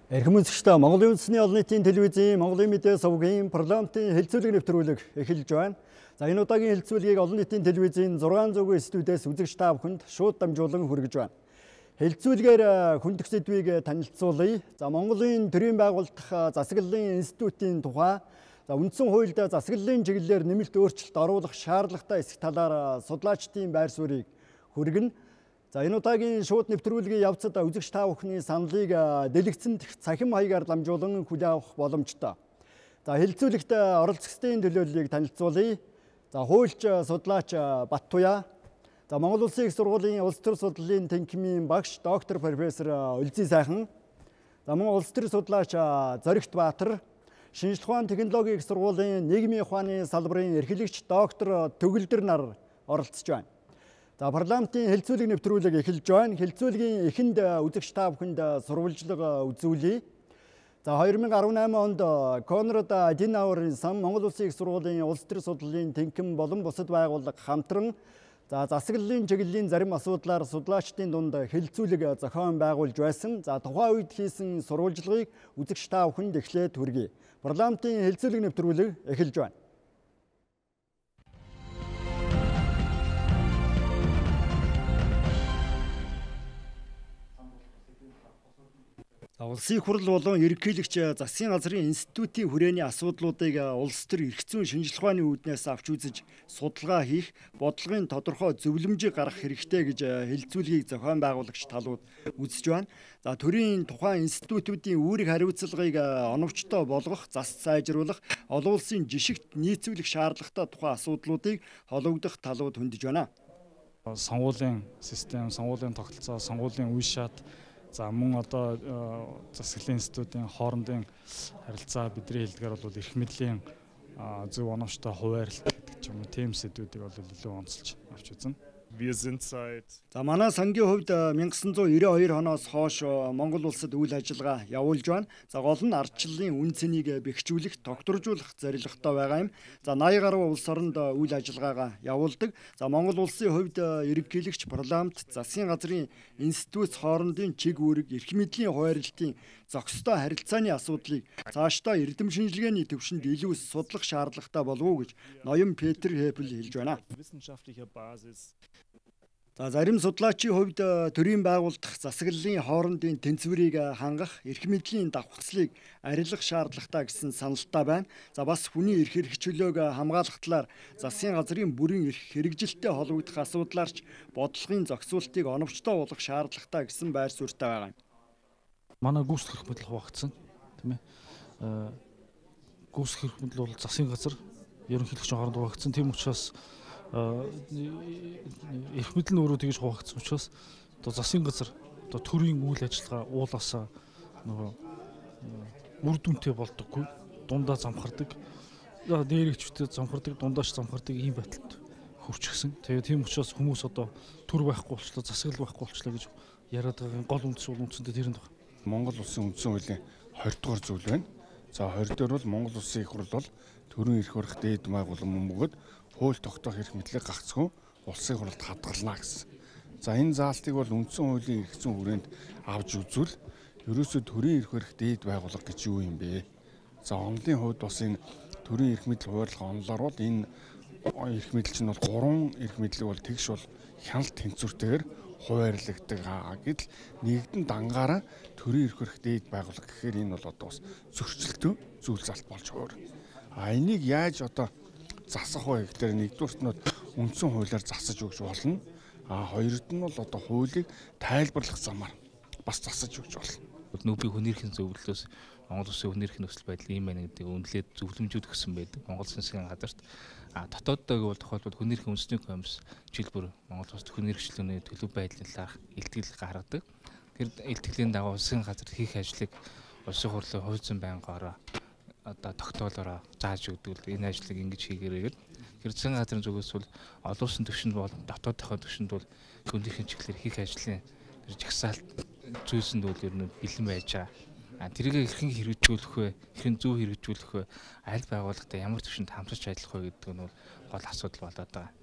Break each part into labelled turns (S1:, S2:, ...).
S1: Эрхэмүнсэгчтэй Монголын Үндсний олон нийтийн телевизийн Монголын мэдээ сувгийн парламентын хэлэлцүүлэг нэвтрүүлэг эхэлж байна. За энэ удаагийн хэлэлцүүлгийг олон нийтийн телевизийн 600 студиэс үзэгч та бүхэнд шууд дамжуулан хүргэж байна. Хэлэлцүүлгээр хүндх сэдвийг танилцуулъя. За Монголын төрийн байгууллага засаглалын институтийн тухай, за үндсэн хуульд засаглалын чиглэлээр нэмэлт өөрчлөлт оруулах шаардлагатай эсэх талаар судлаачдын байр суурийг хүргэнэ. За энэ удаагийн шууд нэвтрүүлгийн явцад үзэгч та бүхний саналыг дэлгэцэнд цахим хаягаар дамжуулан хүлээн авах боломжтой. За хэлэлцүүлэгт оролцогчдын төлөөллийг танилцуулъя. За хуульч судлаач Баттуяа, за Монгол Улсын их сургуулийн улс төр судлалын тэнхимийн багш доктор профессор Үлзий сайхан, за мөн улс төр судлаач Зоригт Баатар, шинжлэх ухааны технологийн их сургуулийн нийгмийн ухааны салбарын эрхлэгч доктор Төгөлдөр нар оролцож байна. За парламентын хэлэлцүүлэг нэвтрүүлэг эхэлж байна. Хэлэлцүүлгийн эхэнд үзэгч та бүхэнд сурвалжлага үзүүлье. За 2018 онд Конрад Аденауэрийн сан Монгол Улсын их сургуулийн улс төр судлалын тэнхим болон бусад байгууллага хамтран засаглалын чиглэлийн зарим асуудлаар судлаачдын дунд хэлэлцүүлэг зохион байгуулж байсан. За тухайн үед хийсэн сурвалжлагыг үзэгч та бүхэнд эхлээд хүргэе. Парламентын хэлэлцүүлэг нэвтрүүлэг эхэлж байна. Улсын хурал болон ерөнхийлөгч засгийн газрын институтийн хүрээний асуудлуудыг улс төр эрх зүйн шинжлэх ухааны үүднээс авч үзэж судалгаа хийх, бодлогын тодорхой зөвлөмжийг гаргах хэрэгтэй гэж хэлэлцүүлгийг зохион байгуулагч талууд үзэж байна. За төрийн тухайн институтуудын үүрэг хариуцлагыг оновчтой болгох, зас сайжруулах, олон улсын жишигт нийцүүлэх шаардлагатай тухайн асуудлуудыг хологдох талууд хөндөж байна.
S2: Сонгуулийн систем, сонгуулийн тогтолцоо, сонгуулийн үе шат, за мөн одоо засаглалын институтын хоорондын харилцаа бидний хэлдгээр бол эрх мэдлийн зөв оновчтой хуваарлт гэдэг ч юм уу тийм сэдвүүдийг бол илүү онцолж авч үзнэ.
S1: За манай сангийн хувьд 1992 оноос хойш Монгол улсад үйл ажиллагаа явуулж байна. За гол нь ардчлалын үн цэнийг бэхжүүлэх, тогтворжуулах зорилготой байгаа юм. За 80 гаруй улс оронд үйл ажиллагаагаа явуулдаг. За Монгол улсын хувьд ерөнхийлөгч парламент, засгийн газрын институт хоорондын чиг үүрэг, эрх мэдлийн хуваарлтын зохистой харилцааны асуудлыг цаашдаа эрдэм шинжилгээний төвшөнд илүү судлах шаардлагатай болов уу гэж ноён Петр Хэпл хэлж байна. За зарим судлаачийн хувьд төрийн байгууллага засаглалын хоорондын тэнцвэрийг хангах, эрх мэдлийн давхцлыг арилгах шаардлагатай гэсэн саналтай байна. За бас хүний эрх хэрэгчлөөг хамгаалах талаар засгийн газрын бүрэн эрх хэрэгжилттэй холбогдох асуудлаарч бодлогын зохицуултыг оновчтой болгох шаардлагатай гэсэн байр суурьтай байгаа юм.
S3: Манай гүйцэтгэх эрх мэдэл хуваагдсан, тийм ээ. Гүйцэтгэх эрх мэдэл бол засгийн газар, ерөнхийлөгчийн хооронд хуваагдсан. Тийм учраас эрх мэдэл нь өөрөө тэгж хуваагдсан учраас одоо засгийн газар одоо төрийн үйл ажиллагаа уулаасаа нөгөө үр дүнтэй болдоггүй, дундаа замхардаг, дээрэгчтэй замхардаг, дундааш замхардаг ийм байдалд хүрчихсэн. Тэгээ тийм учраас хүмүүс одоо төр байхгүй болчлоо, засаглал байхгүй болчлоо гэж яриад байгаа гол үндэс бол үндсэндээ тэрэнд байна.
S4: Монгол улсын үндсэн хуулийн 20 дугаар зүйл байна. За 20 дээр бол Монгол улсын их хурл бол төрийн эрх барих дээд байгууллага мөн бөгөөд хууль тогтоох эрх мэдлийг гагцгүй улсын хурлд хадгална гэсэн. За энэ заалтыг бол үндсэн хуулийн эрх зүйн хүрээнд авч үзвэл ерөөсөө төрийн эрх барих дээд байгууллага гэж юу юм бэ? За онлын хувьд бас энэ төрийн эрх мэдэл хуваарлах онлоор бол энэ эрх мэдэл чинь бол 3 эрх мэдлэг бол тэгш бол хяналт тэнцвэртэйгээр хуваарлагддаг гэдэл нэгдэн дангаараа төрийн эрх барих дээд байгууллага гэхээр энэ бол одоо бас зөрчилтөө зүйл залт болж хувир. Энийг яаж одоо засах вэ гэхээр нэгдүгürt нь үндсэн хуулиар засаж өгч болно. Хоёрд нь бол одоо хуулийг тайлбарлах замаар бас засаж өгч болно.
S5: Нүүбийн хүнийрхийн зөвлөлөөс Монгол Улсын хүнийрхийн нөхцөл байдал ийм байна гэдгийг үнэлээд зөвлөмжүүд өгсөн байдаг. Монгол Улсын газарт дотооддоо бол тохиолдолд хүнийрхийн үндэсний комисс жил бүр Монгол Улсад хүнийрхчлөөний төлөв байдлын талаарх илтгэл гаргадаг. Тэр илтгэлийн дагуу улсын газар хийх ажлыг улсын хурлын хувь зүйн байнгаараа одоо тогтоолороо зааж өгдөг. Энэ ажлыг ингэж хийгээрэй гэдэг. Тэр засгийн газрын зүгээс бол олон улсын түвшинд бол дотоодынхоо түвшинд бол хүнийрхийн чиглэлээр хийх ажлын жагсаалт зүйлсэнд бол ер нь бэлэн байж байгаа. Тэрийг хэрхэн хэрэгжүүлэх вэ? Хэрхэн зөв хэрэгжүүлэх вэ? Аль байгууллагатай ямар түвшинд хамтарч ажиллах вэ гэдэг нь бол гол асуудал болоод байгаа.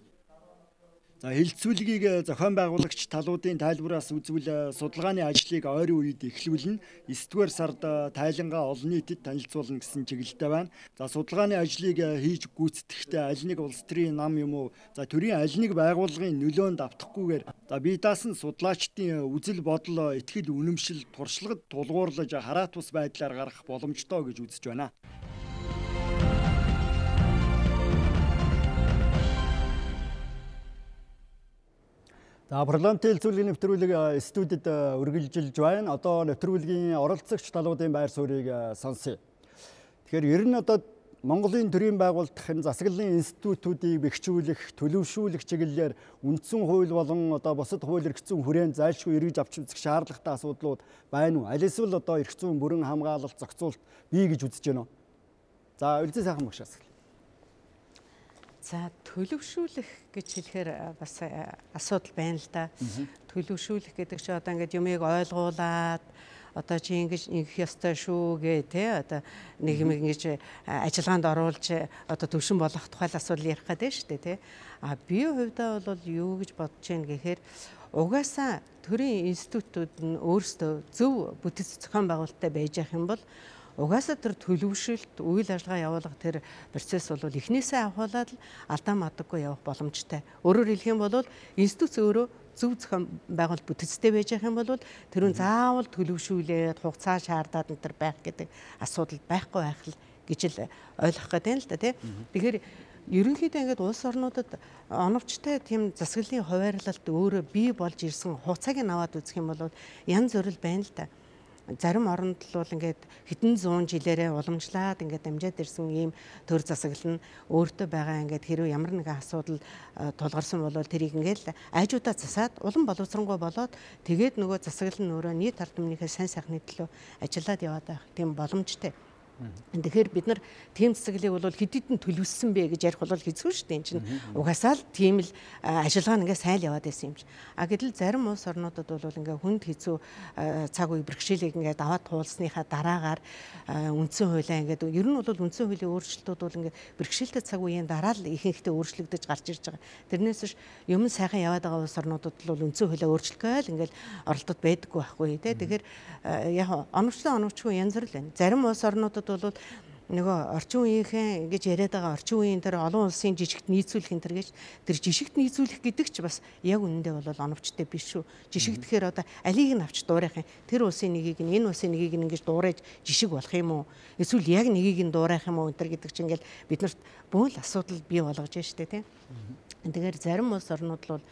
S1: За хэлэлцүүлгийг зохион байгуулагч талуудын тайлбараас үзвэл судалгааны ажлыг ойрын үед эхлүүлнэ. 9-р сард тайлангаа олон нийтэд танилцуулна гэсэн чиглэлтэй байна. За судалгааны ажлыг хийж гүйцэтгэхдээ аль нэг улс төрийн нам юм уу? За төрийн аль нэг байгууллагын нөлөөнд автахгүйгээр за бие даасан судлаачдын үзэл бодол, итгэл үнэмшил, туршлагад тулгуурлаж хараат бус байдлаар гарах боломжтой гэж үзэж байна. Парламентын хэлэлцүүлгийн нэвтрүүлэг студид үргэлжилж байна. Одоо нэвтрүүлгийн оролцогч талуудын байр суурийг сонсъё. Тэгэхээр ер нь одоо Монголын төрийн байгууллагын засаглалын институтүүдийг бэхжүүлэх, төлөвшүүлэх чиглэлээр үндсэн хууль болон одоо бусад хууль эрх зүйн хүрээнд зайлшгүй эргэж авч үзэх шаардлагатай асуудлууд байна уу? Аль эсвэл одоо эрх зүйн бүрэн хамгаалалт зохицуулалт бий гэж үзэж байна уу? За Үлзий сайхан багшаас.
S6: За төлөвшүүлэх гэж хэлэхээр бас асуудал байна л да. Төлөвшүүлэх гэдэг чинь одоо ингээд юмыг ойлгуулад одоо чи ингэж ингэх ёстой шүү гэ тэ одоо нэг юм ингэж ажиллагаанд оруулж одоо төвшин болгох тухай асуудал ярих гэдэг шүү дээ тэ. Би хувьдаа бол юу гэж бодож байна гэхээр угаасаа төрийн институтууд нь өөрсдөө зөв бүтэц зохион байгуулалттай байж явах юм бол угаасаа тэр төлөвшөлт, үйл ажиллагаа явуулах тэр процесс бол эхнээсээ авахуулаад алдаа мадаггүй явах боломжтой. Өөрөөр хэлэх юм бол институт өөрөө зөв зохион байгуулалт бүтэцтэй байж явах юм бол тэрүүн заавал төлөвшүүлээд хугацаа шаардаад энэ байх гэдэг асуудал байхгүй байх л гэж л ойлгох гэдэг юм л да тий. Тэгэхээр ерөнхийдөө ингээд улс орнуудад оновчтой тийм засаглалын хуваарлалт өөрөө бий болж ирсэн хугацааг нь аваад үзэх юм бол янз бүр байна л да. Зарим оронд л бол ингээд хэдэн зуун жилээрээ уламжлаад ингээд амжаад ирсэн ийм төр засаглал нь өөртөө байгаа ингээд хэрвээ ямар нэгэн асуудал тулгарсан бол тэрийг ингээд айжуудаа засаад улам боловсронгуй болоод тэгээд нөгөө засаглал нь өөрөө нийт ард түмнийхээ сайн сайхны төлөө ажиллаад яваад байх тийм боломжтой. Тэгэхээр бид нар тийм засаглалыг бол хэдийдэн төлөвлөсөн бэ гэж ярих бол хэцүү шүү дээ. Энд чинь угаасаа л тийм л ажиллагаа нь ингээ сайн л яваад байсан юм чи. Гэтэл зарим улс орнуудад бол ингээ хүнд хэцүү цаг үе бэрхшээлийг ингээ даваад туулсныхаа дараагаар үндсэн хуулиа ингээ ер нь бол үндсэн хуулийн өөрчлөлтүүд бол ингээ бэрхшээлтэй цаг үеийн дараа л ихэнхдээ өөрчлөгдөж гарч ирж байгаа. Тэрнээс биш юм сайхан яваад байгаа улс орнуудад бол үндсэн хуулиа өөрчлөхөөл ингээл оролдод байдаггүй байхгүй тий. Тэгэхээр яг оновчгүй янз бүр л байна. Зарим улс орнуудад бол нөгөө орчин үеийнхэн гэж яриад байгаа орчин үеийн тэр олон улсын жижигт нийцүүлэх энэ төр гэж тэр жижигт нийцүүлэх гэдэг ч бас яг үнэндээ бол оновчтой биш шүү. Жишг тэгэхээр одоо алийг нь авч дуурайх юм. Тэр улсын нэгийг нь энэ улсын нэгийг нь ингэж дуурайж жишг болох юм уу? Эсвэл яг нэгийг нь дуурайх юм уу энэ төр гэдэг чинь ингээл биднэрт бөөл асуудал бий болгож байна шүү дээ тийм. Тэгэхээр зарим улс орнууд бол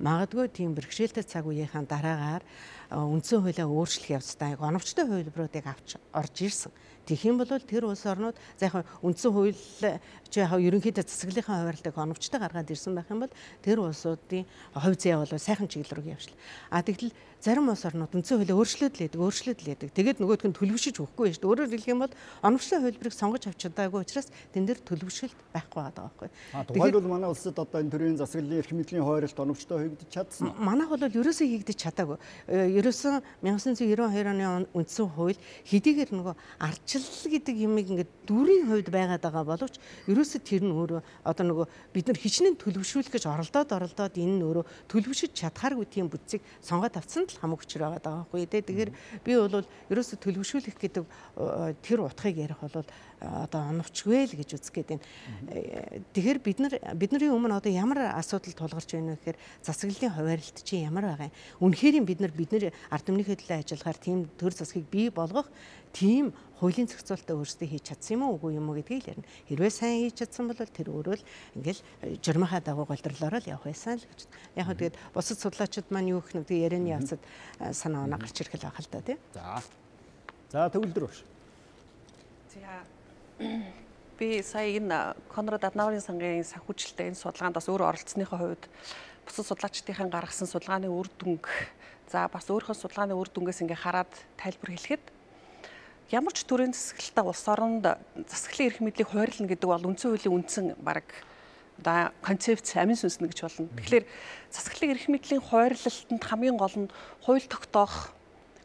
S6: магадгүй тийм бэрхшээлтэй цаг үеийнхэн дараагаар үндсэн хуулиа өөрчлөх явцтай оновчтой хувилбаруудыг авч орж ирсэн. Тэгэх юм бол тэр улс орнууд за яг үндсэн хууль чи яг ерөнхийдөө засаглалынхаа хуваарлтыг оновчтой гаргаад ирсэн байх юм бол тэр улсуудын хувь заяа бол сайхан чиглэл рүү явшлаа. Тэгтэл зарим улс орнууд үндсэн хуулиа өөрчлөлт лээдэг. Тэгээд нөгөөдг нь төлөвшөж өгөхгүй шүү дээ. Өөрөөр хэлэх юм бол оновчтой хувилбарыг сонгож авч чадаагүй учраас тэн дээр төлөвшөлт байхгүй байгаа байхгүй.
S1: Тэгэхээр бол манай улсад одоо энэ төрлийн засаглалын эрх мэдлийн хуваарлт оновчтой хийгдэж чадсан.
S6: Манайх бол ерөөсөө хийгдэж чадаагүй. Ерөөсөн 1992 оны үндсэн хууль хэдийгээр нөгөө ардчилал гэдэг юмыг ингээд дүрийн хувьд байгаад байгаа боловч ерөөсөө тэр нь өөрөө одоо нөгөө бид нар хичнээн төлөвшүүлэх гэж оролдоод энэ нь өөрөө төлөвшөж чадхааргүй тийм бүтцийг сонгоод авсан л хамаг хүчээр байгаа байхгүй тий. Тэгэхээр би бол ерөөсөө төлөвшүүлэх гэдэг тэр утгыг ярих бол одоо оновчгүй л гэж үзгээд байна. Тэгэхээр бидний өмнө одоо ямар асуудал тулгарч байна вэ гэхээр засаглалын хуваарлт чинь ямар байгаа юм. Үнэхээр бид нар ард түмнийхээ төлөө ажиллахаар тийм төр засгийг бий болгох тийм хуулийн зохицуулалтаа өөрсдөө хийж чадсан юм уу үгүй юм уу гэдгийг л ярина. Хэрвээ сайн хийж чадсан бол тэр өөрөө л ингээл журмынхаа дагуу голдрлороо л явах байсан л гэж. Яг хөө тэгээд бусад судлаачид маань юу гэх нэг ярианы явцад санаа оноо гарч ирэх л байх л да тий.
S1: За төгөлдөр багш.
S7: Би сая энэ Конрад Аденауерын сангийн санхүүжилттэй энэ судалгаанд бас өөрөө оролцсныхоо хувьд бусад судлаачдын гаргасан судалгааны үр дүнг за бас өөрийнхөө судалгааны үр дүнгээс ингээ хараад тайлбар хэлэхэд ямар ч төрлийн засаглалтай улс оронд засаглалын эрх мэдлийг хуваарлна гэдэг бол үндсэн хуулийн үндсэн баг одоо концепц амин сүнснэ гэж болно. Тэгэхээр засаглалын эрх мэдлийн хуваарлалтанд хамгийн гол нь хууль тогтоох,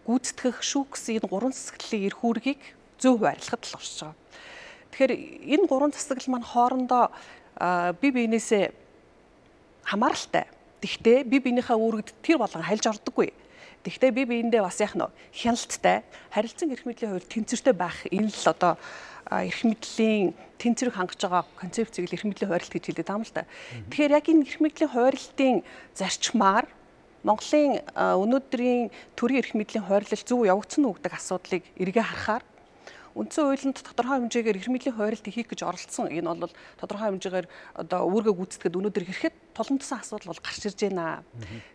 S7: гүйцэтгэх, шүүх гэсэн энэ гурван засаглалын эрх үүргийг зөв хуваарлахад л орж байгаа. Тэгэхээр энэ гурван засаглал маань хоорондоо бие биенээсээ хамааралтай. Тэгтээ би биенийхээ үүрэгт тэр болгон хальж ордоггүй. Тэгтээ би биендээ бас яг нөө хяналттай харилцан эрх мэдлийн хувьд тэнцвэртэй байх энэ л одоо эрх мэдлийн тэнцвэрийг хангаж байгаа концепцийг эрх мэдлийн хуваарлт гэж хэлдэг юм л да. Тэгэхээр яг энэ эрх мэдлийн хуваарлтын зарчмаар Монголын өнөөдрийн төрийн эрх мэдлийн хуваарлалт зөв явагдсан уу гэдэг асуудлыг эргээ харахаар Үндсэн хуулинд тодорхой хэмжээгээр эрх мэдлийн хуваарлтыг хийх гэж оролцсон. Энэ бол тодорхой хэмжээгээр одоо үүргээ гүйцэтгэхэд өнөөдөр ирэхэд тулгамдсан асуудал бол гарч ирж байна.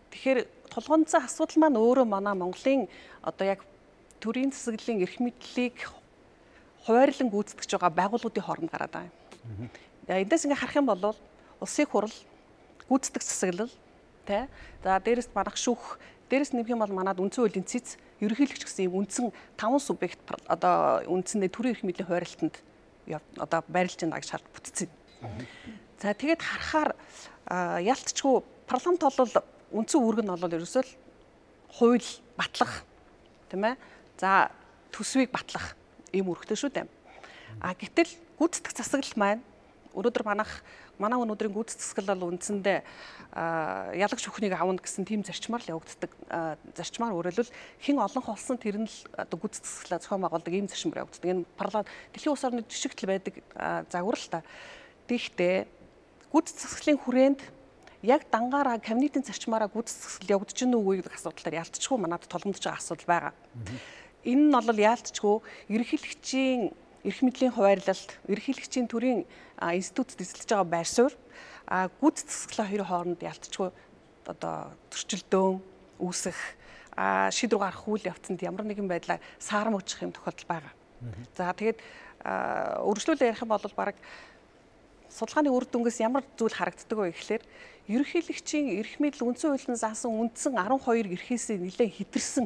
S7: Тэгэхээр тулгамдсан асуудал маань өөрөө манай Монголын одоо яг төрийн засаглалын эрх мэдлийг хуваарлан гүйцэтгэж байгаа байгууллагуудын хооронд гараад байна. Эндээс ингээ харах юм бол улсын хурал, гүйцэтгэх засаглал, тэ. За дээрээс манах шүүх, дээрээс нэмэх юм бол манад үндсэн хуулийн цэц ерөнхийлөгч гэсэн юм үндсэн 5 субъект одоо үндсэндээ төрийн эрх мэдлийн хуваарлалтанд одоо байрлаж байна гэж шаард бүтцэн. За тэгээд харахаар ялцчгүй парламент бол үндсэн үүрэг нь бол ерөөсөө л хууль батлах тийм ээ. За төсвийг батлах ийм үүрэгтэй шүү дээ. Гэтэл гүйцэтгэх засаглал маань өнөөдөр манай өнөөдрийн гүйцэтгэх засаглал бол үндсэндээ ялагч бүхнийг авна гэсэн тийм зарчмаар л явагддаг. Зарчмаар өөрөлдвөл хэн олонх болсон тэр нь л одоо гүйцэтгэх засаглалаа зохион байгуулдаг ийм зарчмаар явагддаг. Энэ парламент дэлхийн улс орны жишгтэл байдаг загвар л та. Тэгэхдээ гүйцэтгэх засаглалын хүрээнд яг дангаараа кабинетийн зарчмаараа гүйцэтгэх засаглал явагдаж гэнэ үгүй гэдэг асуудал ялцчгүй манад толгомдож байгаа асуудал байгаа. Энэ нь бол яалтчгүй ерөнхийлөгчийн эрх мэдлийн хуваарлалт, ерөнхийлөгчийн төрийн институцэд эзэлж байгаа байр суурь, гүйцэтгэх засаглалын хоёрын хооронд ялцчгүй одоо зөрчилдөөн үүсэх, шийдвэр гаргах үйл явцанд ямар нэгэн байдлаар саарамгдчих юм тохиолдол байгаа. За тэгээд өргөжлүүлээ ярих юм бол баг судалгааны үр дүнгээс ямар зүйл харагддаг вэ гэхээр ерөнхийлөгчийн эрх мэдэл үндсэн хуулинд заасан үндсэн 12 эрхээсээ нэлээд хэтэрсэн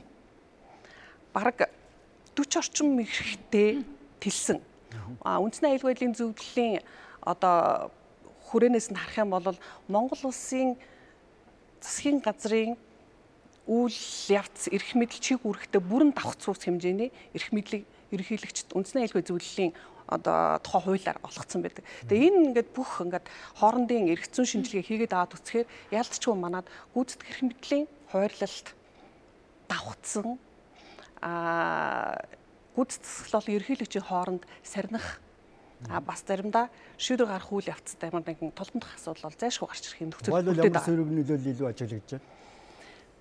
S7: бараг 40 орчим эрхтэй тэлсэн. Үндэсний аюулгүй байдлын зөвлөлийн одоо хүрээнээс нь харах юм бол Монгол улсын засгийн газрын үйл явц эрх мэдэл чиг үүрэгтэй бүрэн давх цус хэмжээний эрх мэдлийг ерөнхийлөгчд үндэсний аюулгүй зөвлөлийн одоо тухай хуулиар олгоцсон байдаг. Тэгээ энэ ингээд бүх ингээд хоорондын эрх зүйн шинжилгээ хийгээд аваад үзэхээр ялцчгүй манад гүйцэтгэх эрх мэдлийн хуваарлалт давхцсан гүйцэтгэх бол ерөнхийлөгчийн хооронд сарних бас заримдаа шийдвэр гарах үйл явцтай ямар нэгэн толгомдох асуудал бол зайлшгүй гарч ирэх юм нөхцөл
S1: байдал ямар сөрөг нөлөөлөл илүү ажиглаж байна.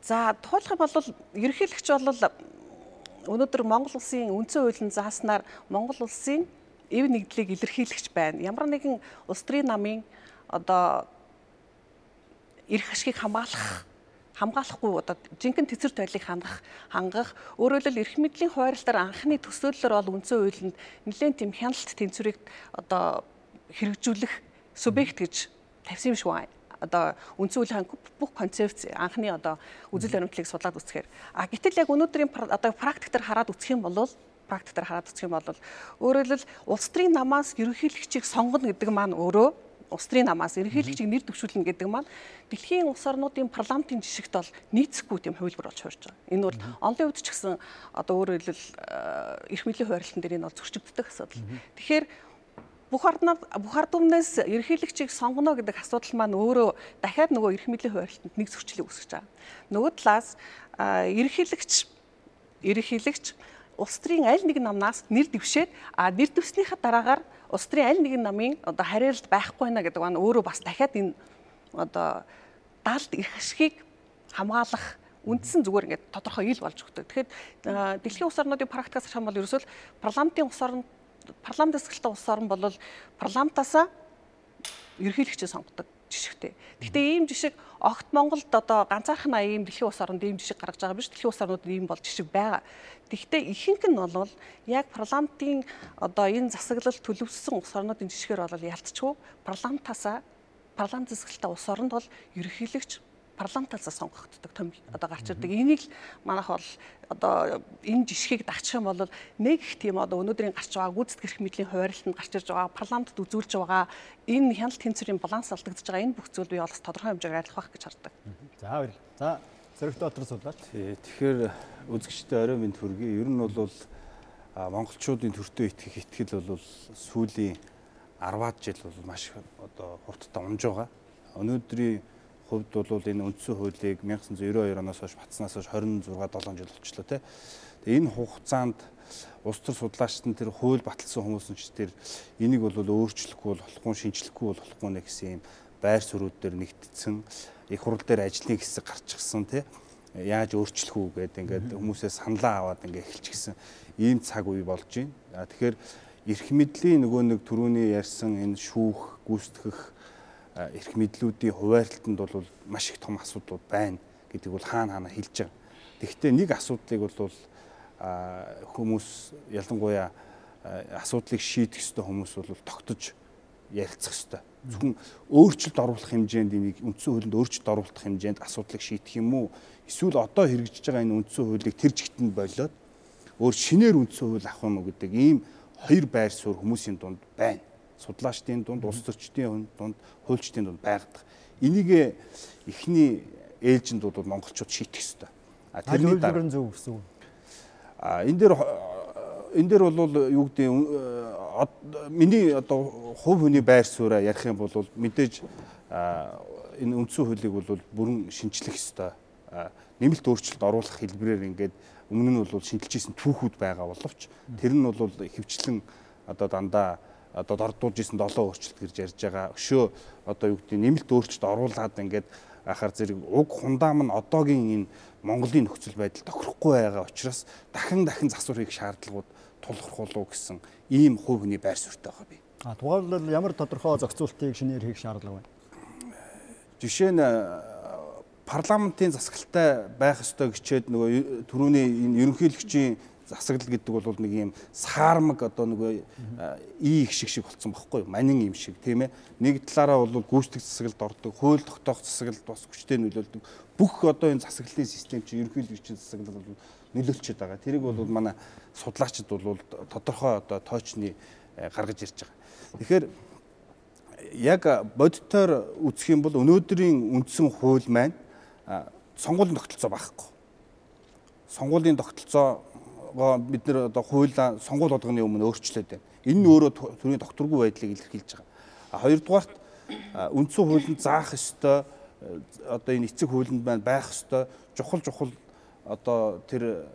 S1: За тухайлбал бол ерөнхийлөгч бол өнөөдөр Монгол улсын үндсэн хуулийн зааснаар Монгол улсын эв нэгдлийг илэрхийлэгч байна. Ямар нэгэн улс төрийн намын одоо эрх ашгийг хамгаалахгүй одоо жинхэнэ тэцэр тойлыг хангах өөрөөр хэлбэл эрх мэдлийн хуваарлалтаар анхны төсөөллөөр бол үндсэн хуулинд нэлээд тийм хяналт тэнцвэрийг одоо хэрэгжүүлэх субъект гэж тавьсан юм шиг байна. Одоо үндсэн хуулийн бүх концепц анхны одоо үзэл баримтлалыг судлаад үзэхээр гэтэл яг өнөөдрийн одоо практиктээр хараад үзэх юм бол өөрөөр хэлбэл улс төрийн намаас ерөнхийлөгчийг сонгоно гэдэг маань өөрөө улс төрийн намаас ерөнхийлөгчийг нэр дэвшүүлнэ гэдэг маань дэлхийн улс орнуудын парламентын жишгт бол нийцэхгүй тийм хувилбар болж хуурж байгаа. Энэ бол онлын үед ч гэсэн одоо өөрөөр хэлбэл эрх мэдлийн хуваарлалтын дээр энэ бол зөрчигддөг асуудал. Тэгэхээр бүх ард түмнээс ерөнхийлөгчийг сонгоно гэдэг асуудал маань өөрөө дахиад нөгөө эрх мэдлийн хуваарлалтанд нэг зөрчлийг үүсгэж байгаа. Нөгөө талаас ерөнхийлөгч улс төрийн аль нэгэн намнаас нэр дэвшээд нэр дэвснийхаа дараагаар улс төрийн аль нэгэн намын одоо харьяалт байхгүй байна гэдэг нь өөрөө бас дахиад энэ одоо даалт эрх ашгийг хамгаалах үндсэн зүгээр ингээд тодорхой ил болж өгдөг. Тэгэхээр дэлхийн улс орнуудын практикаас харах юм бол ерөөсөө парламент засаглалтай улс орн бол парламентаасаа ерөнхийлөгчөө сонгодог жишгтэй. Гэхдээ ийм жишг огт Монголд одоо ганцаархан ийм дэлхийн улс оронд ийм жишг гаргаж байгаа биш. Дэлхийн улс орнууд ийм бол жишг байгаа. Гэхдээ ихэнх нь бол яг парламентын одоо энэ засаглал төлөвлөсөн улс орнуудын жишгээр бол ялцчгүй парламент засаглалтай улс оронд бол ерөнхийлөгч парламентаас сонгогддог том одоо гарч ирдэг. Энийг л манайх бол одоо энэ жишгийг дагчих юм бол нэг их тийм одоо өнөөдрийн гарч байгаа гүйцэтгэх эрх мэдлийн хуваарлалтанд гарч ирж байгаа парламентд үзүүлж байгаа энэ хяналт тэнцвэрийн баланс алдагдж байгаа энэ бүх зүйл би бол тодорхой хэмжээгээр арилгах гэж хардаг. За баярлалаа. За Сөрөг доктор судлаач.
S8: Тэгэхээр үзэгчтэй орой минь хүргэе. Ер нь бол монголчуудын төртөө итгэх итгэл бол сүүлийн 10-аад жил бол маш одоо хурдтай унж байгаа. Өнөөдрийн хувьд бол энэ үндсэн хуулийг 1992 оноос хойш батснаас хойш 26-7 жил болчихлоо тий. Тэгээ энэ хугацаанд улс төр судлаачид нь тэр хууль баталсан хүмүүс нь ч тэр энийг бол өөрчлөхгүй болохгүй, шинжлэхгүй болохгүй нэ гэсэн юм байр суурьуд дээр нэгтдсэн, их хурл дээр ажлын хэсэг гарчихсан тий. Яаж өөрчлөх үү гэдэг ингээд хүмүүсээс саналаа аваад ингээд эхэлчихсэн ийм цаг үе болж байна. Тэгэхээр эрх мэдлийн нөгөө нэг түрүүний ярьсан энэ шүүх, гүйцэтгэх эрх мэдлүүдийн хуваарлтанд бол маш их том асуудлууд байна гэдэг бол хаана хэлж байгаа. Тэгэхдээ нэг асуудлыг бол хүмүүс ялангуяа асуудлыг шийдэх ёстой хүмүүс бол тогтож ярилцах ёстой. Зөвхөн өөрчлөлт оруулах хэмжээнд энийг үндсэн хуулинд өөрчлөлт оруулах хэмжээнд асуудлыг шийдэх юм уу? Эсвэл одоо хэрэгжиж байгаа энэ үндсэн хуулийг тэр жигтэнд болоод өөр шинээр үндсэн хууль авах юм уу гэдэг ийм хоёр байр суурь хүмүүсийн дунд байна. Судлаачдын дунд, улс төрчдийн дунд, хуульчдын дунд байгадаг. Энийг эхний ээлжинд бол монголчууд шийдэх ёстой.
S1: Тэрний дараа зөв гэсэн үг.
S8: Энэ дээр бол юу гэдэг миний одоо хувь хүний байр сууриа ярих юм бол мэдээж энэ үндсэн хуулийг бол бүрэн шинжлэх ёстой. Нэмэлт өөрчлөлт оруулах хэлбэрээр ингээд өмнө нь бол шинжилж исэн түүхүүд байгаа боловч тэр нь бол хөвчлэн одоо дандаа одоо дордуулж исэн 7 өөрчлөлт гэж ярьж байгаа. Өшөө одоо юу гэдэг нэмэлт өөрчлөлт оруулаад ингээд ахаар зэрэг уг хундаам нь одоогийн энэ Монголын нөхцөл байдал тохирохгүй байгаа учраас дахин засвар хийх шаардлагууд тулгарх болов гэсэн ийм хувь хүний байр суурьтай байгаа би.
S1: Тухайлбал ямар тодорхой зохицуултыг шинээр хийх шаардлага байна?
S8: Жишээ нь парламентын засаглалтай байх ёстой гэчээд нөгөө түрүүний энэ ерөнхийлөгчийн засаглал гэдэг бол нэг юм саармаг одоо нөгөө их шиг болцсон байхгүй юу? Манин юм шиг тийм ээ. Нэг талаараа бол гүйцэтгэх засагалд ордог, хууль тогтоох засагалд бас хүчтэй нөлөөлдөг. Бүх одоо энэ засаглалын систем чинь ерөнхийлөгчийн засаглал бол нөлөөлчихэд байгаа. Тэрийг бол манай судлаачид бол тодорхой одоо тоочны гаргаж ирж байгаа. Тэгэхээр яг бодитоор үзэх юм бол өнөөдрийн үндсэн хууль маань сонгуулийн тогтолцоо байхгүй. Сонгуулийн тогтолцоогоо бид нэр одоо хуулиа сонгуул болгоны өмнө өөрчлөөд байна. Энэ нь өөрөө төрийн докторгүй байдлыг илэрхийлж байгаа. Хоёрдугаарт үндсэн хуулинд заах ёстой одоо энэ эцэг хуулинд маань байх ёстой чухал одоо тэр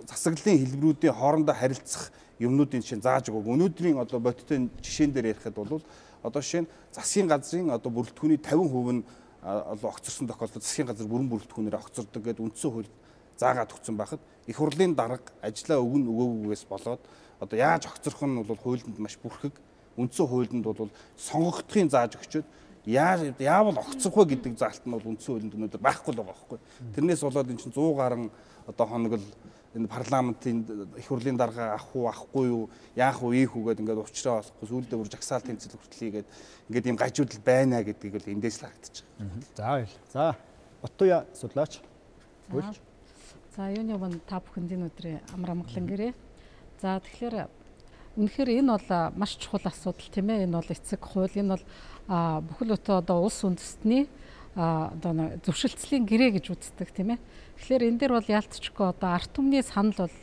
S8: засаглалын хэлбэрүүдийн хоорондоо харилцах юмнуудын чинь зааж өгөөг. Өнөөдрийн одоо бодиттой жишээн дээр ярихад бол одоо жишээ нь засгийн газрын одоо бүрэлдэхүүний 50% нь огцорсон тохиолдолд засгийн газар бүрэн бүрэлдэхүүнээр огцордог гэдэг үндсэн хууль заагаад өгсөн байхад их хурлын дарга ажиллаа өгөөгүйгээс болоод одоо яаж огцорох нь бол хуулинд маш бүрхэг. Үндсэн хуулинд бол сонгогдохын зааж өгчөөд яавал огцрох вэ гэдэг заалт нь бол үндсэн хуулинд өнөөдөр байхгүй л байгаа байхгүй. Тэрнээс болоод эн чинь 100 гаруй одоо хоног л энэ парламентын их хурлын дарга авах уу авахгүй юу яах уу ийх үгээд ингээд уучраа болохгүй сүүлдээ бүр жагсаал тэмцэл хүртэл хийгээд ингээд ийм гажуудал байна гэдгийг бол эндээс л харагдаж байгаа.
S1: За Оттуя судлаач.
S9: За юуны өмнө та бүхэнд энэ өдрийн амар амгалан гэрээ. За тэгэхээр үнэхээр энэ бол маш чухал асуудал тийм ээ. Энэ бол эцэг хууль, энэ бол бүхэл бүтэн одоо улс үндэстний одоо зөвшөлтслийн гэрээ гэж үздэг тийм ээ. Тэгэхээр энэ дээр бол яалтчгүй одоо ард түмний санал бол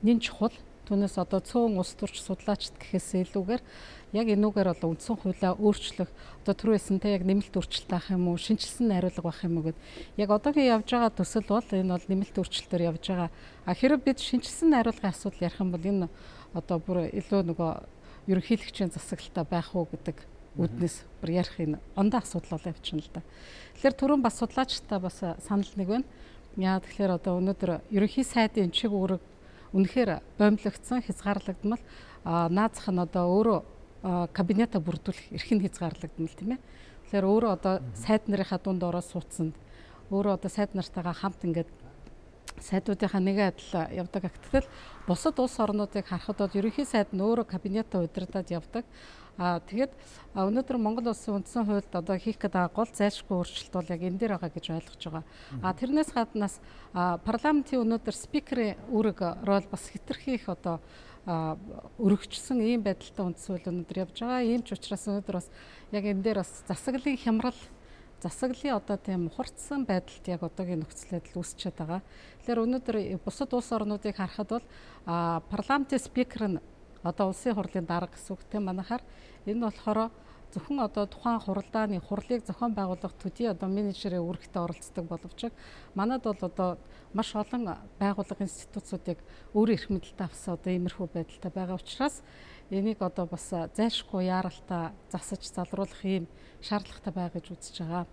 S9: нэн чухал. Түүнээс одоо цөөн улс төрч судлаачд гэхээс илүүгээр яг энүүгээр бол үндсэн хуулиа өөрчлөх одоо түрүүсэнтэй яг нэмэлт өөрчлөлт авах юм уу, шинжилсэн найруулга байх юм уу гэд яг одоогийн явж байгаа төсөл бол энэ бол нэмэлт өөрчлөлтөөр явж байгаа. Хэрэв бид шинжилсэн найруулгын асуудал ярих юм бол энэ одоо бүр илүү нөгөө ерөнхийлөгчийн засаглалтай байх уу гэдэг үүднээс бүр ярих энэ ондоо асуудал бол явчихна л да. Тэгэхээр түрүүн бас судлаачтай бас санал нэг байна. Яа тэгэхээр одоо өнөөдөр ерөнхий сайдын чиг үүрэг үнэхээр боомлогдсон, хязгаарлагдмал наазах нь одоо өөрөө кабинета бүрдүүлэх эрх нь хязгаарлагдмал тийм ээ. Тэгэхээр өөрөө одоо сайд нарынхаа дунд ороод суудсанд өөрөө одоо сайд нартайгаа хамт ингээд сайдуудынхаа нэгэн адил явдаг. Гэтэл бусад улс орнуудыг харахад бол ерөнхий сайд нь өөрөө кабинетаа удирдаад явдаг. Тэгээд өнөөдөр Монгол улсын үндсэн хуульд одоо хийх гэдэг гол зайлшгүй өөрчлөлт бол яг энэ дээр байгаа гэж ойлгож байгаа. Тэрнээс гаднаас парламентын өнөөдөр спикерийн үүрэг рол бас хэтэрхий их одоо өргөжсөн ийм байдалтай үндсэн хууль өнөөдөр явж байгаа. Ийм ч учраас өнөөдөр бас яг энэ дээр бас засаглалын хямрал, засаглалын одоо тийм ухарцсан байдалд яг одоогийн нөхцөл байдал үүсчихэд байгаа. Тэгэхээр өнөөдөр бусад улс орнуудыг харахад бол парламентын спикер нь одоо улсын хурлын дарга гэсэн үг тийм манайхаар энэ болохоор зөвхөн одоо тухайн хурлааны хурлыг зохион байгуулах төдий одоо менежерээ үүрэгтээ оролцдог боловч манад бол одоо маш олон байгууллага институцуудыг өөр эрх мэдэлтэй авсан одоо иймэрхүү байдалтай байгаа учраас энийг одоо бас зайлшгүй яаралтай засаж залруулах ийм шаардлагатай байгаа гэж үзэж байгаа.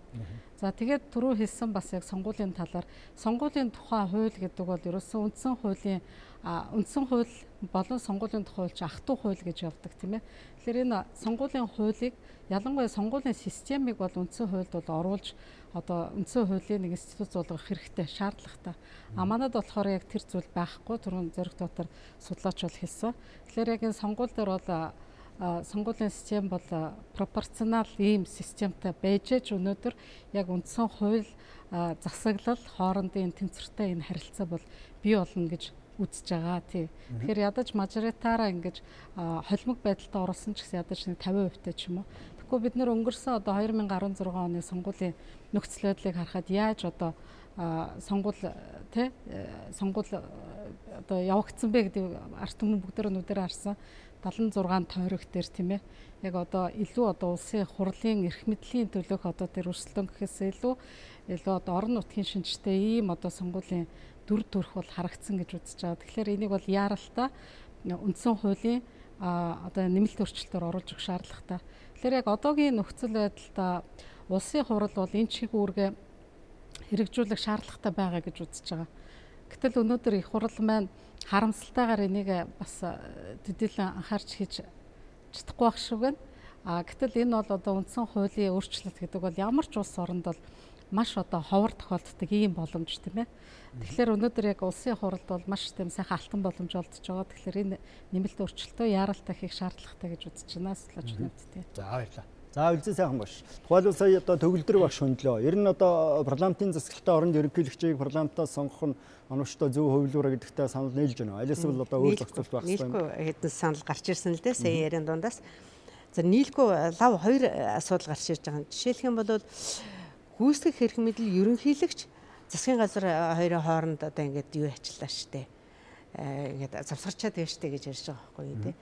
S9: За тэгээд түрүү хэлсэн бас яг сонгуулийн талаар сонгуулийн тухай хууль гэдэг бол ерөөсөн үндсэн хууль болон сонгуулийн тухай хууль ах トゥ хууль гэж явдаг тийм ээ. Тэгэхээр энэ сонгуулийн хуулийг ялангуяа сонгуулийн системийг бол үндсэн хуульд бол оруулж одоо үндсэн хуулийн нэг институт болгох хэрэгтэй шаардлагатай. Манад болохоор яг тэр зүйл байхгүй түрүүн зэрэг дотор судлаач бол хэлсэн. Тэгэхээр яг энэ сонгууль дээр бол сонгуулийн систем бол пропорционал ийм системтэй байж өнөөдөр яг үндсэн хууль засаглал хоорондын тэнцвэртэй энэ харилцаа бол бий болно гэж үзэж байгаа тий. Тэгэхээр ядаж мажоритараа ингэж холимог байдалтай оруулсан ч гэсэн ядаж нэг 50% та ч юм уу. Тэгэхгүй бид нэр өнгөрсөн одоо 2016 оны сонгуулийн нөхцөл байдлыг харахад яаж одоо сонгуул одоо явагдсан бэ гэдэг арт түмэн бүгдээрээ харсан 76 тойрог дээр тийм ээ. Яг одоо илүү одоо улсын хурлын эрх мэдлийн төлөөх одоо тэр өрсөлдөөн гэхээс илүү одоо орон нутгийн шинжтэй ийм одоо сонгуулийн дүр төрх бол харагдсан гэж үзэж байгаа. Тэгэхээр энийг бол яаралтай үндсэн хуулийн одоо нэмэлт өөрчлөлтөөр оруулж өгөх шаардлагатай. Тэгэхээр яг одоогийн нөхцөл байдалд улсын хурал бол энэ чиг үүргээ хэрэгжүүлэх шаардлагатай байгаа гэж үзэж байгаа. Гэтэл өнөөдөр их хурал маань харамсалтайгаар энийг бас төдийлөн анхаарч хийж чадахгүй байх шиг байна. Гэтэл энэ бол одоо үндсэн хуулийн өөрчлөлт гэдэг бол ямар ч улс оронд бол маш одоо ховор тохиолддог ийм боломж тийм ээ. Тэгэхээр өнөөдөр яг улсын хуралд бол маш тийм сайхан алтан боломж олдож байгаа. Тэгэхээр энэ нэмэлт өөрчлөлтөө яаралтай хийх шаардлагатай гэж үзэж байна. Судлаач навд тийм.
S1: За баярлалаа. За үлзэн сайхан баш. Тухайлбал сая одоо төгөлдөр багш хөндлөө. Ер нь одоо парламентын засаглалтай оронд ерөнхийлөгчийг парламентаас сонгох нь оновчтой зөв хувилбараа гэдэгтээ санал нийлж байна. Алис бол одоо өөр зохицуулт байх хэрэгтэй.
S6: Нийлгүй хэдэн санал гарч ирсэн л дээ. Сая яриан дундаас. За нийлгүй лав хоёр асуудал гарч ирж байгаа. Жишээлх юм бол гүйцэтгэх хэрэг мэдэл ерөнхийлөгч засгийн газар хоёрын хооронд одоо ингээд юу ажиллаа штэ. Ингээд завсгарчаад байна штэ гэж ярьж байгаа байхгүй юу те.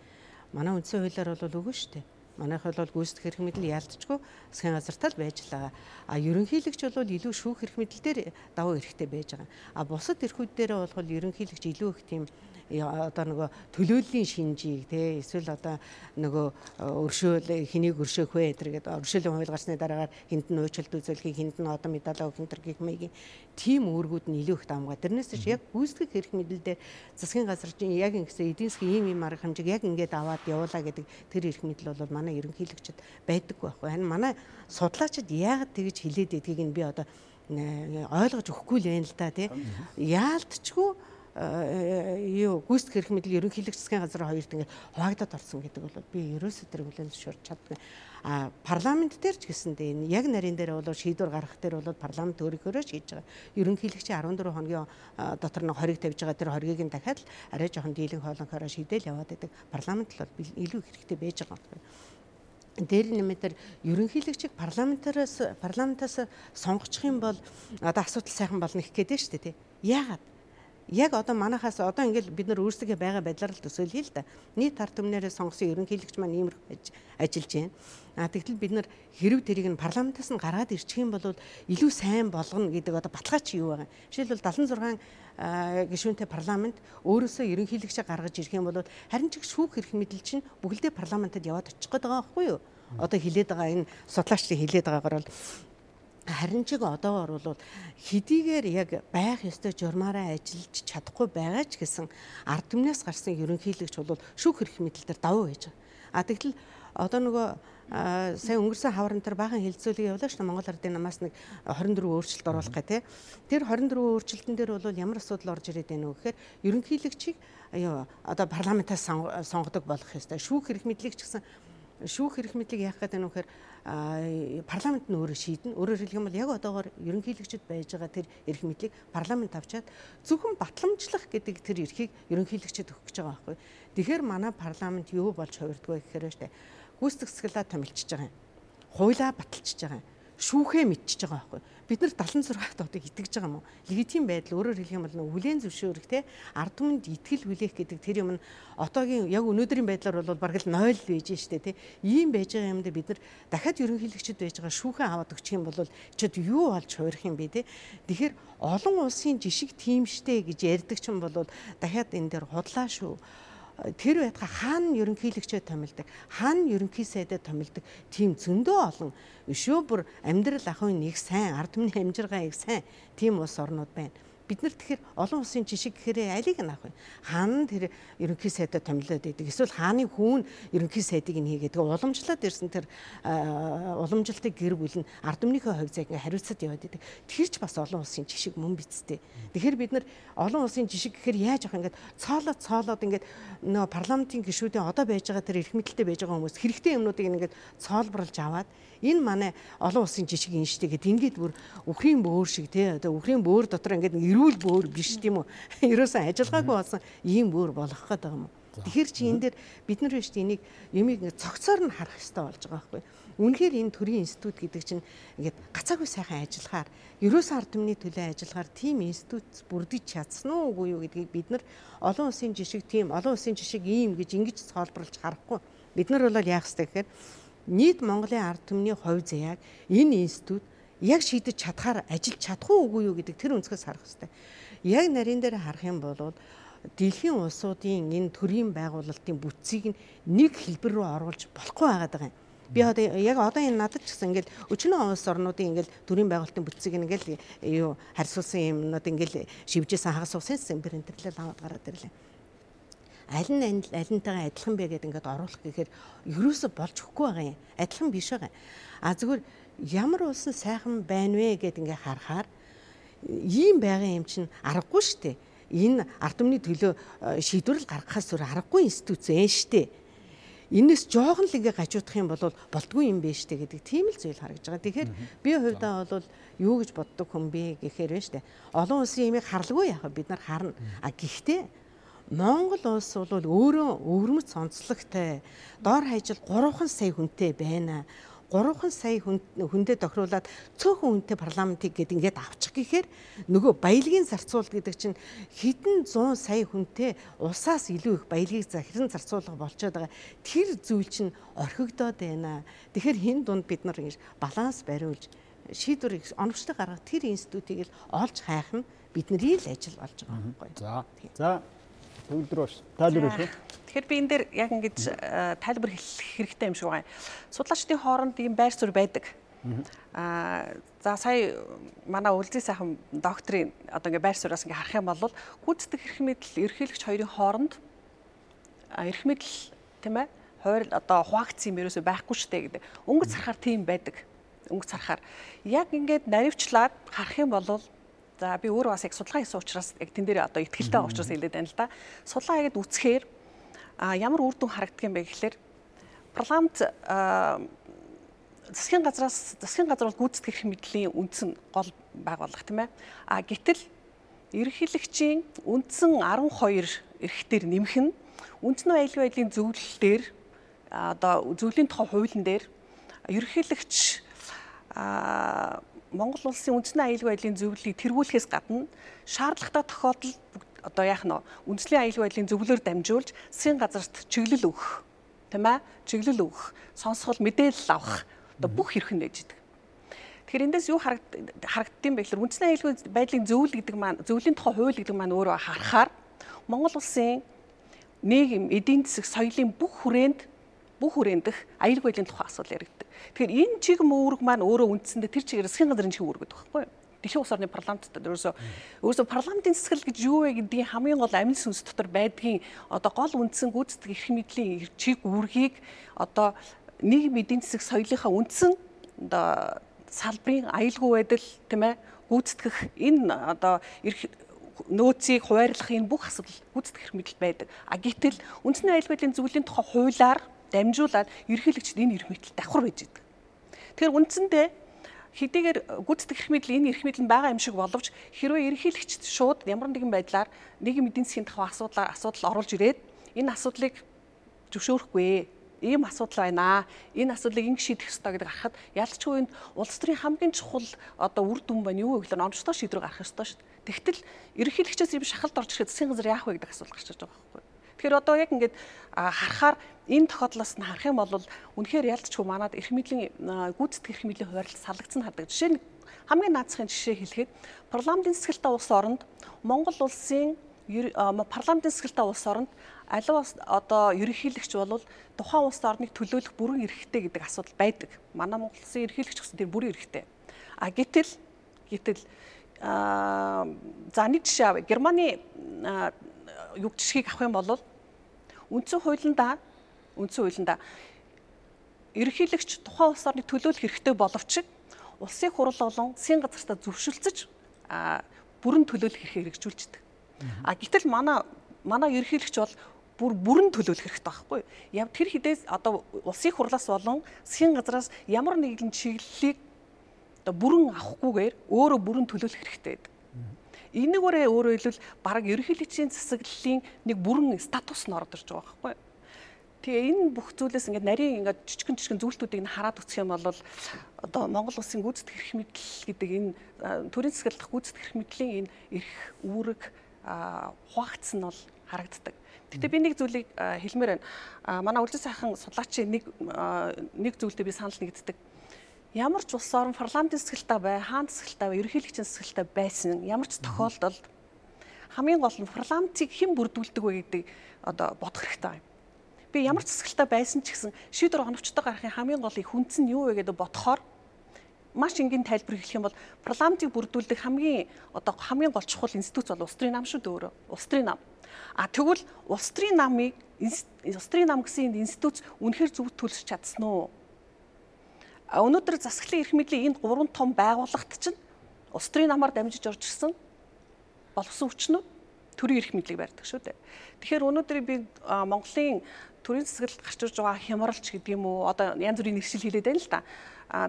S6: Манай үндсэн хуулиар бол үгүй штэ. Манайх бол гүйцэтгэх хэрэг мэдэл яалтчгүй засгийн газартаа л байж байгаа. Ерөнхийлөгч бол илүү шүүх хэрэг мэдэл дээр давуу эрхтэй байж байгаа. Бусад эрхүүд дээр бол ерөнхийлөгч илүү их тийм одоо нөгөө төлөөллийн шинжийг те эсвэл одоо нөгөө өршөөл хэнийг өршөөх вэ гэдэг өршөөлийн хууль гарсны дараагаар хинд нь өөрчлөлт үзүүлэхийг хинд нь одоо медаль өгөх гэх мэйгийн тийм үүргүүд нь илүү их давмгаа. Тэрнээс ч яг гүйцэтгэх хэрэг мэдэл дээр засгийн газар чинь яг ингэсэн эдийн засгийн ийм арга хэмжээг яг ингээд аваад явуулаа гэдэг тэр эрх мэдэл бол манай ерөнхийлөгчд байдаг байхгүй. Харин манай судлаачид яагаад тэгж хилээд байдгийг нь би одоо ойлгож өгөхгүй л байна л да тий. Яалтчгүй юу гүйцэтгэх хэрэг мэдэл ерөнхийлөгч засгийн газар хоёрт ингээд хуваагдаад орсон гэдэг бол би ерөөсөө тэр хүлээн зөвшөөрч чаддгүй. Парламент дээр ч гэсэндээ энэ яг нарийн дээр бол шийдвэр гаргах дээр бол парламент өөрөөрөө шийдэж байгаа. Ерөнхийлөгчийн 14 хоногийн дотор нэг хориг тавьж байгаа тэр хоригийг нь дахиад л арай жоохон дийлэн хоолонхороо шийдээл яваад байдаг. Парламент л бол илүү хэрэгтэй байж байгаа юм. Дээр нэмэтэр ерөнхийлөгчийг парламентаас сонгочих юм бол одоо асуудал сайхан болно гэх гээд шүү дээ тий. Яагаад? Яг одоо манайхаас одоо ингээл бид нар өөрсдөө байгаа байдлаар л төсөөлье л да. Нийт ард түмнээрээ сонгосон ерөнхийлөгч маань иймэрхүү ажиллаж байна. Тэгтэл бид нар хэрэг тэрийг нь парламентаас нь гаргаад ирчих юм бол илүү сайн болгоно гэдэг одоо баталгаа чи юу байгаа. Жишээлбэл 76 гишүүнтэй парламент өөрөөсөө ерөнхийлөгчөө гаргаж ирэх юм бол харин ч шүүх хэрэг мэдэл чинь бүгдээ парламентад яваад очих гээд байгаа байхгүй юу? Одоо хилээд байгаа энэ судлаачдын хилээд байгаагаар бол харин ч одоогор бол хэдийгээр яг байх ёстой журмаараа ажиллаж чадахгүй байгаа ч гэсэн ард түмнээс гарсан ерөнхийлөгч бол шүүх хэрэг мэдэл дээр давуу байж байгаа. Тэгтэл одоо нөгөө сая өнгөрсөн хаврын тэр баахан хэлэлцүүлэг явуулаа шүү дээ. Монгол ардын намаас нэг 24 өөрчлөлт оруулах гэх тий. Тэр 24 өөрчлөлтөн дээр бол ямар асуудал орж ирээд байна вэ гэхээр ерөнхийлөгчийг одоо парламентаас сонгодог болох ёстой. Шүүх хэрэг мэдлийг ч гэсэн шүүх хэрэг мэдлийг яах гэдэг нь вэхээр парламент нь өөрөө шийднэ. Өөрөөр хэлэх юм бол яг одоогоор ерөнхийлөгчд байж байгаа тэр эрх мэдлийг парламент авчаад зөвхөн батламжлах гэдэг тэр эрхийг ерөнхийлөгчд өгөх гэж байгаа байхгүй. Тэгэхээр манай парламент юу болж хувирдгөө гэхээр штэ гүйцэтгэх засаглалаа томилчиж байгаа юм. Хуулиа баталчихж байгаа юм. шүүхээ мэдчихэж байгаа байхгүй. Бид нар 76-т одоо итгэж байгаа юм уу? Легитим байдал өөрөөр хэлэх юм бол хүлээн зөвшөөрөх те ард түмэнд итгэл хүлээх гэдэг тэр юм нь одоогийн яг өнөөдрийн байдлаар бол бараг л 0 байж штэ те. Ийм байж байгаа юмд бид нар дахиад ерөнхийлөгчд байж байгаа шүүхээ аваад өгчих юм бол чод юу болж хуурах юм бэ те. Тэгэхээр олон улсын жишг тийм штэ гэж ярьдаг ч юм бол дахиад энэ дээр худлаа шүү. Тэр байтга хаана ерөнхийлөгчөө томилдог, хаана ерөнхий сайдаа томилдог тийм зөндөө олон өшөө бүр амьдрал ахуйн нэг сайн, ард түмний амжиргаа их сайн тийм улс орнууд байна. Бид нар тэгэхээр олон улсын жишг гэхээр алийг нь авах вэ? Хаана тэр ерөнхий сайдаа томилоод байдаг. Эсвэл хааны хүүн ерөнхий сайдыг нь хийгээд уламжлаад ирсэн тэр уламжлалтыг гэр бүл нь ард түмнийхээ хувьцааг ингээ хариуцаад яваад байдаг. Тэр ч бас олон улсын жишг мөн бицтэй. Тэгэхээр бид нар олон улсын жишг гэхээр яаж авах ингээд цоолоод ингээд нөө парламентын гишүүдийн одоо байж байгаа тэр эрх мэдэлтэй байж байгаа хүмүүс хэрэгтэй юмнуудыг ингээд цоолборлж аваад энэ манай олон улсын жишг юм штэ гэд ингээд бүр үхрийн бөөр шиг тий одоо үхрийн бөөр дотор ингээд эрүүл бөөр биш тийм үү ерөөсөн ажиллагаагүй болсон ийм бөөр болгох гээд байгаа юм. Тэгэхээр чи энэ дээр бид нар биш энийг юмыг цогцоор нь харах хэрэгтэй болж байгаа байхгүй. Үнэхээр энэ төрийн институт гэдэг чинь ингээд гацаагүй сайхан ажиллахаар ерөөс ард түмний төлөө ажиллахаар тийм институт бүрдэж чадсан уугүй юу гэдгийг бид нар олон улсын жишг тийм олон улсын жишг ийм гэж ингэж цоолборлж харахгүй. Бид нар бол яах ёстой гэхээр нийт Монголын ард түмний хувь заяаг энэ институт яг шийдэж чадхаар ажиллаж чадах уугүй юу гэдэг тэр өнцгөөс харах хэрэгтэй. Яг нарийн дээр харах юм бол дэлхийн улсуудын энэ төрийн байгуулалтын бүтцийг нэг хэлбэр рүү оруулж болохгүй байгаа юм. Би одоо яг одоо энэ надад ч гэсэн ингээл өчнөө улс орнуудын ингээл төрийн байгуулалтын бүтцийг ингээл юу харьцуулсан юмнууд ингээл шивжсэн хагас усын бэрэнтэрлэл аваад гараад ирлээ. Аль нэлнтэйгээ адилхан бэ гэдэг ингээд оруулах гэхээр ерөөсө болж өгөхгүй байгаа юм. Адилхан биш байгаа. А зүгээр ямар улсын сайхан байна вэ гэд ингээ харахаар ийм байгаа юм чинь аргагүй шүү дээ. Энэ ард түмний төлөө шийдвэрл гаргахаас өөр аргагүй институт зэн шүү дээ. Энэс жоохон л ингээ гажуудах юм бол болтгүй юм биш үү гэдэг тийм л зүйл харагдж байгаа. Тэгэхээр би хувьдаа бол юу гэж боддог хүн бэ гэхээр байна шүү дээ. Олон улсын имийг харалгүй яах вэ? Бид нар харна. А гэхдээ Монгол улс бол өөрөө өвөрмөц онцлогтой доор хаяжил 3 сая хүнтэй байна. 3 сая хүндээ тохируулаад цөөхөн хүнтэй парламентыг гээд ингээд авчих гэхээр нөгөө баялагын зарцуулалт гэдэг чинь хэдэн 100 сая хүнтэй улсаас илүү их баялагийг захиран зарцуулга болчиход байгаа. Тэр зүйл чинь орхигдоод байна. Тэгэхээр хин дунд бид нар ингэж баланс бариулж шийдвэрийг оновчтой гаргах тэр институтыг л олж хайх нь бидний л ажил болж байгаа байхгүй.
S1: За төвлөрөөш. Тайлбарлаач.
S7: Тэгэхээр би энэ дээр яг ингэж тайлбар хэлэх хэрэгтэй юм шиг байна. Судлаачдын хооронд ийм байр суурь байдаг. За сая манай үлзий сайхан докторийн одоо ингээ байр сууриас ингээ харах юм бол гүйцэтгэх эрх мэдэл ерөнхийлөгч хоёрын хооронд эрх мэдэл тийм ээ хууль одоо хуваагдц юм ерөөсөй байхгүй штэ гэдэг. Өнгөц сарахаар тийм байдаг. Өнгөц сарахаар яг ингээд наривчлаад харах юм бол за би өөрөө бас яг судалгаа хийсэн учраас яг тэн дээр одоо ихтгэлтэй байгаа учраас хэлээд байна л да. Судалгаа хийгээд үзэхээр ямар үр дүн харагддаг юм бэ гэхээр парламент засгийн газар бол гүйцэтгэх эрх мэдлийн үндсэн гол байгууллага тийм ээ. Гэтэл ерөнхийлөгчийн үндсэн 12 эрхтэр нэмэх нь үндсэн аюулгүй байдлын зөвлөл дээр одоо зөвлөлийн тухай хуулийн дээр ерөнхийлөгч Монгол улсын үндсэн аюулгүй байдлын зөвлөлийг тэргүүлэхээс гадна шаардлагатай тохиолдолд одоо яах нь үндэсний аюулгүй байдлын зөвлөлөөр дамжуулж засгийн газарт чиглэл өгөх тийм ээ чиглэл өгөх сонсгол мэдээлэл авах одоо бүх эрх нь нээж идэг. Тэгэхээр эндээс юу харагддсан бэ гэхээр үндсний аюулгүй байдлын зөвлөл гэдэг маань зөвлөлийн тухай хууль гэдэг маань өөрөө харахаар Монгол улсын нийгэм эдийн засаг соёлын бүх хүрэндх аюулгүй байдлын тухай асуудал яригддаг. Тэгэхээр энэ чиглэл үүрэг маань өөрөө үндсэндээ тэр чигээр засгийн газрын чиглэл үүрэг гэдэг байхгүй юу? Дэлхийн улс орны парламентд ерөөсөө парламентын засаглал гэж юу вэ гэдгийг хамгийн гол амин сүнс дотор байдгийн одоо гол үндсэн гүйцэтгэх эрх мэдлийн чиг үүргийг одоо нийгэм эдийн засаг соёлынхаа үндсэн одоо салбарын аюулгүй байдал тийм ээ гүйцэтгэх энэ одоо нөөцийг хуваарлах энэ бүх асуудал гүйцэтгэх эрх мэдэл байдаг. Гэтэл үндсний аюулгүй байдлын зөвлөлийн тухай хуулиар дамжуулаад ерөнхийлөгчд энэ эрх мэдэл давхар байж идэг. Тэгэхээр үндсэндээ хэдийгээр гүйцэтгэх эрх мэдэл энэ эрх мэдэл нь байгаа юм шиг боловч хэрвээ ерөнхийлөгчд шууд ямар нэгэн байдлаар нийгэм эдийн засгийн тухай асуудал оруулж ирээд энэ асуудлыг зөвшөөрөхгүй ийм асуудал байна. Энэ асуудлыг ингэ шийдэх ёстой гэдэг гарахад ялцчгүй үнд улс төрийн хамгийн чухал одоо үр дүн байна юу гэвэл онцтой шийдвэр гарах ёстой шүү дээ. Тэгтэл ерөнхийлөгчөөс ийм шахалт орж ирэхэд засгийн газар яах вэ гэдэг асуулт гарч ирж байгаа байхгүй. Тэгэхээр одоо яг ингээд харахаар энэ тохиолдлоос нь харах юм бол үнэхээр ялцчгүй манад эрх мэдлийн гүйцэтгэх эрх мэдлийн хуваарлт салгагдсан хардаг. Жишээ нь хамгийн наацхийн жишээ хэлэхэд парламентын засаглалтай улс оронд Монгол улсын парламентын засаглалтай улс оронд аливаа одоо ерөнхийлөгч бол тухайн улс орныг төлөөлөх бүрэн эрхтэй гэдэг асуудал байдаг. Манай Монгол улсын ерөнхийлөгч гэсэн тэр бүрэн эрхтэй. Гэтэл за нэг жишээ авъя. Германы юг жишгийг авах юм бол Үндсэн хуулиндаа ерөнхийлөгч тухайн улс орныг төлөөлөх эрхтэй боловч улсын хурал болон засгийн газартаа зөвшөлдсөж бүрэн төлөөлөх эрхийг хэрэгжүүлждэг. Гэтэл манай ерөнхийлөгч бол бүрэн төлөөлөх хэрэгтэй байхгүй. Тэр хідээс одоо улсын хурлаас болон засгийн газраас ямар нэгэн чиглэлийг одоо бүрэн авахгүйгээр өөрөө бүрэн төлөөлөх хэрэгтэй байдаг. Энэгээрээ өөрөөр хэлбэл бараг ерөнхийлөгчийн засаглалын нэг бүрэн статус нь орж ирж байгаа байхгүй. Тэгээ энэ бүх зүйлээс ингээд нарийн ингээд жижигэн зүйлтүүдийг нь хараад үзэх юм бол одоо Монгол улсын гүйцэтгэх эрх мэдэл гэдэг энэ төрийн засаглалах гүйцэтгэх эрх мэдлийн энэ эрх үүрэг хуваагдсан нь бол харагддаг. Гэхдээ би нэг зүйлийг хэлмээр байна. Манай үлдэн сайхан судлаачийн нэг зүйлдээ би санал нэгддэг. Ямар ч улс орн парламентын засаглалтай бай, хаан засаглалтай бай, ерөнхийлөгчийн засаглалтай байсан ямар ч тохиолдолд хамгийн гол нь парламентыг хэн бүрдүүлдэг вэ гэдэг одоо бодох хэрэгтэй байна. Би ямар ч засаглалтай байсан ч гэсэн шийдвэр оновчтой гарахын хамгийн гол их хүнс нь юу вэ гэдэг бодохоор маш энгийн тайлбар хэлэх юм бол парламентыг бүрдүүлдэг хамгийн гол чухал институт бол улс төрийн нам шүү дээ өөрөө. Улс төрийн нам. Тэгвэл улс төрийн нам гэсэн институт үнэхээр зөв төлөвлөж чадсан уу? Өнөөдөр засаглалын эрх мэдлийн энд 3 том байгууллагт чинь улс төрийн намаар дамжиж орж ирсэн боловсон хүчнүүд төрийн эрх мэдлийг барьдаг шүү дээ. Тэгэхээр өнөөдөр би Монголын төрийн засаглалд гарч ирж байгаа хямралч гэдэг юм уу? Одоо янз бүрийн нэршил хэлээд байна л да.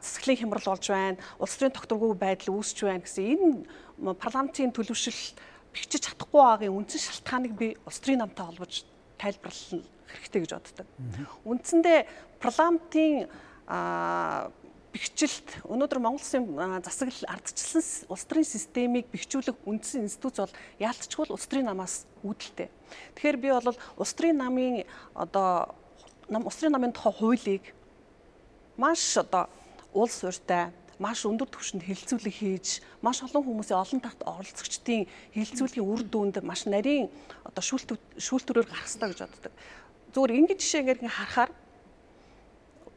S7: Засаглалын хямрал болж байна, улс төрийн тогтворгүй байдал үүсч байна гэсэн энэ парламентын төлөвшил бичиж чадахгүй байгаагийн үндсэн шалтгааныг би улс төрийн намтай холбож тайлбарлах хэрэгтэй гэж боддог. Үндсэндээ парламентын бэхжилт өнөөдөр Монгол Улсын засаглал ардчилсан улс төрийн системийг бэхжүүлэх үндсэн институт бол яалтчгүй улс төрийн намаас үүдэлтэй. Тэгэхээр би бол улс төрийн намын тухай хуулийг маш улс урьтай, маш өндөр түвшинд хэлэлцүүлэг хийж, маш олон хүмүүсийн олон талт оролцогчдын хэлэлцүүлгийн үр дүнд маш нарийн шүүлтүүрээр гарах хэрэгтэй гэж боддог. Зөвхөн ингээд жишээ ингээд харахаар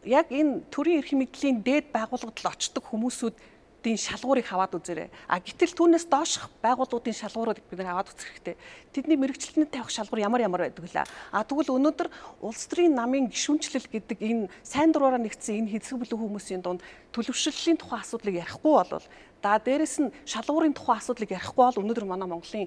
S7: яг энэ төрийн эрх мэдлийн дээд байгууллагад л очдог хүмүүсүүдийн шалгуурыг хаваад үзээрэй. Гэтэл түүнээс доошх байгууллагуудын шалгуурыг бид нар аваад үзэх хэрэгтэй. Тэдний мэрэгчлэлтэнд тавих шалгуур ямар байдаг вэ? Тэгвэл өнөөдөр улс төрийн намын гишүүнчлэл гэдэг энэ сайн дураараа нэгдсэн энэ хэсэг бүлэг хүмүүсийн дунд төлөвшөллийн тухай асуудлыг ярихгүй бол дээрээс нь шалгуурын тухай асуудлыг ярихгүй бол өнөөдөр манай Монголын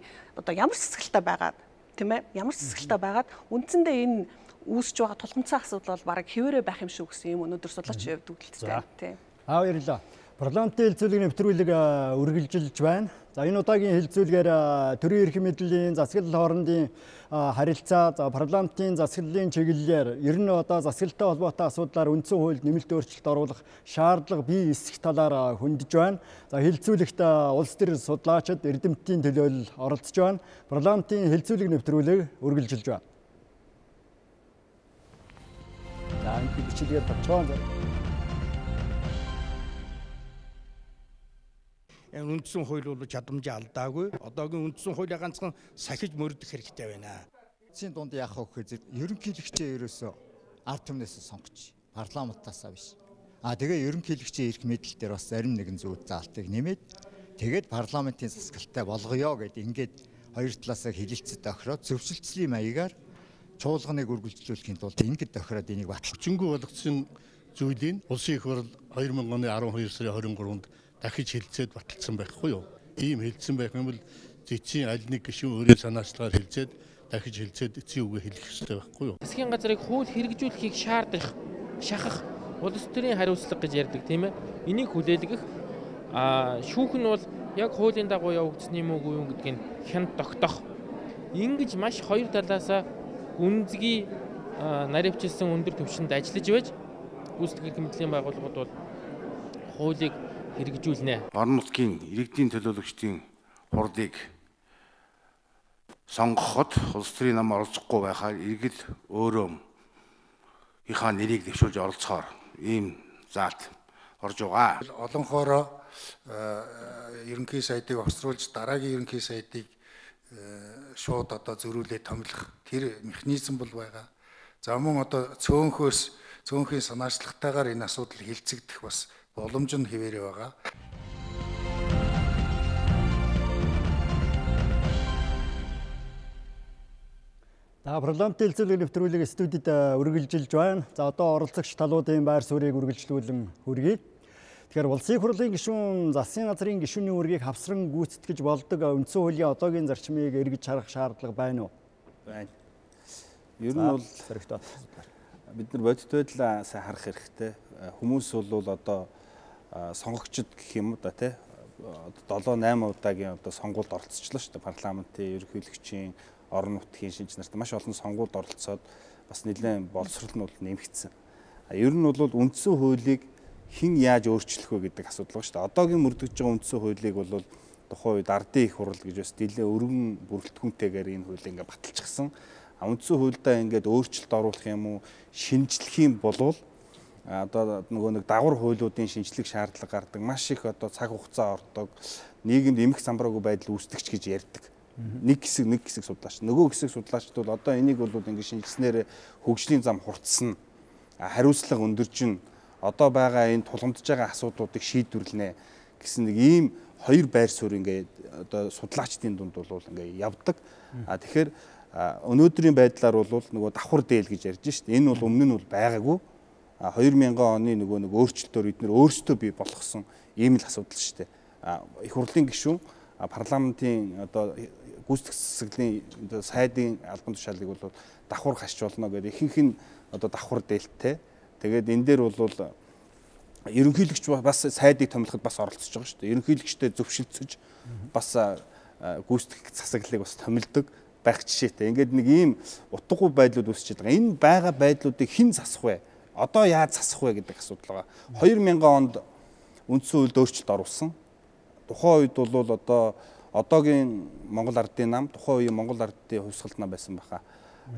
S7: ямар засаглалтай байгаад тийм ээ? Ямар засаглалтай байгаад үндсэндээ энэ үүсэж байгаа тулгымцсан асуудал бол бараг хэвээрээ байх юм шүү гэсэн юм өнөөдөр судлаачийн хувьд үгдэлтэй тийм.
S1: Баярлалаа. Парламентын хэлэлцүүлгийн нэвтрүүлэг үргэлжилж байна. За энэ удаагийн хэлэлцүүлгээр төрийн эрх мэдлийн засаглал хоорондын харилцаа, парламентын засаглалын чиглэлээр ер нь засаглалтай холбоотой асуудлаар үндсэн хуульд нэмэлт өөрчлөлт оруулах шаардлага бий эсэх талаар хөндөж байна. За хэлэлцүүлэгт улс төр судлаачид эрдэмтдийн төлөөлөл оролцож байна. Парламентын хэлэлцүүлэг нэвтрүүлэг үргэлжилж байна.
S10: Үндсэн хууль бол чадамжаа алдаагүй. Одоогийн үндсэн хуулийг ганцхан сахиж мөрдөх хэрэгтэй байна.
S11: Эцсийн дунд яах вэ гэхээр ерөнхийлөгчөө ерөөсөө ард түмнээс сонгоч. Парламентаасаа биш. Тэгээ ерөнхийлөгчийн эрх мэдэл дээр бас зарим нэгэн зүйл заалтыг нэмээд тэгээд парламентын засаглалтай болгоё гэд ингээд хоёр талаасаа хилэлцэж тохироод зөвшөлтслийн маягаар чуулганыг үргэлжлүүлэхийн тулд ингэж тохироод энийг батлах.
S12: Хүчингү болгосон зүйлийг улсын их хурл 2000 оны 12 сарын 23-нд дахиж хэлцээд баталсан байхгүй юу? Ийм хэлсэн байх юм бол эцсийн аль нэг гишүүн өөрөө санаачлагаар хэлцээд дахиж хэлцээд эцсийн үгээ хэлэх ёстой байхгүй юу?
S13: Засгийн газрыг хууль хэрэгжүүлэхийг шахах улс төрийн хариуцлага гэж ярьдаг тийм ээ. Энийг хүлээлгэх шүүх нь бол яг хуулийн дагуу явагдсан юм уу гэдгийг хянд тогтоох. Ингэж маш хоёр талаасаа гүнзгий наривчилсан өндөр түвшинд ажиллаж байж гүйцэтгэх эрх мэдлийн байгууллагууд бол хуулийг хэрэгжүүлнэ.
S14: Орон нутгийн иргэдийн төлөөлөгчдийн хурлыг сонгоход улс төрийн нам оролцохгүй байхаар иргэл өөрөө ихаа нэрийг дэвшүүлж оролцохоор ийм заалт орж байгаа.
S15: Олонхоороо ерөнхий сайдыг огцруулж дараагийн ерөнхий сайдыг шууд одоо зөрүүлээ томилох тэр механизм бол байгаа. За мөн одоо цөөнхийн санаачлагтайгаар энэ асуудал хилцэгдэх бас боломж нь хэвээрээ байгаа.
S1: Парламентын хэлэлцүүлэг нэвтрүүлэг студид үргэлжилж байна. За одоо оролцогч талуудын байр суурийг үргэлжлүүлэн хүргэе. Тэгэхээр улсын хурлын гишүүн засгийн газрын гишүүний үүргийг хавсран гүйцэтгэж болдог үндсэн хуулийн одоогийн зарчмыг эргэж харах шаардлага байна уу?
S8: Байна. Ер нь бол бид нар бодит байдлаа сайн харах хэрэгтэй. Хүмүүс бол одоо сонгогчд гэх юм уу да тий 7-8 удаагийн одоо сонгуульд оролцчихлоо шүү дээ. Парламентын ерөнхийлөгчийн орон нутгийн шинж нарт маш олон сонгуульд оролцоод бас нэлээд боловсрол нь бол нэмэгдсэн. Ер нь бол үндсэн хуулийг хэн яаж өөрчлөх вэ гэдэг асуудал байна шүү дээ. Одоогийн мөрдөгж байгаа үндсэн хуулийг бол тухайн үед ардын их хурал гэж бас нэлээд өргөн бүрэлдэхүүнтэйгээр энэ хуулийг ингээд баталчихсан. Үндсэн хуульдаа ингээд өөрчлөлт оруулах юм уу, шинжлэх юм болвол одоо нөгөө нэг дагвар хуулиудын шинжлэх шаардлага гардаг, маш их одоо цаг хугацаа ордог, нийгэмд эмх самбраагүй байдал үүсдэгч гэж ярьдаг. Нэг хэсэг судлаач. Нөгөө хэсэг судлаачд бол одоо энийг бол ингээд шинжилснээр хөгжлийн зам хурцсан, хариуцлага өндөржин, одоо байгаа энэ тулгамдж байгаа асуудлуудыг шийдвэрлэнэ гэсэн нэг ийм хоёр байр суурь ингээд одоо судлаачдын дунд бол ингээд явдаг. Тэгэхээр өнөөдрийн байдлаар бол нөгөө давхар дээл гэж ярьж шít. Энэ бол өмнө нь бол байгаагүй. 2000 оны нөгөө нэг өөрчлөлтөөр бид нэр өөрсдөө бий болгосон ийм л асуудал шít. Их хурлын гишүүн парламентын одоо гүйцэтгэх засаглалын сайдын албан тушаалыг бол давхар хашч болно гэдэг ихэнх нь одоо давхар дээлттэй. Тэгээд энэ дээр бол ерөнхийлөгч бас сайдыг томилоход бас оролцож байгаа шүү дээ. Ерөнхийлөгчтэй зөвшөлдсөж бас гүйцэтгэх засаглалыг бас томилдог байх жишээтэй. Ингээд нэг ийм утгагүй байдлууд үүсчихэд байгаа. Энэ байгаа байдлуудыг хэн засах вэ? Одоо яаж засах вэ гэдэг асуудал байгаа. 2000 онд үндсэн хуульд өөрчлөлт оруулсан. Тухайн үед бол одоо одоогийн Монгол ардын нам, тухайн үеийн Монгол ардын хувьсгалт нам байсан баха.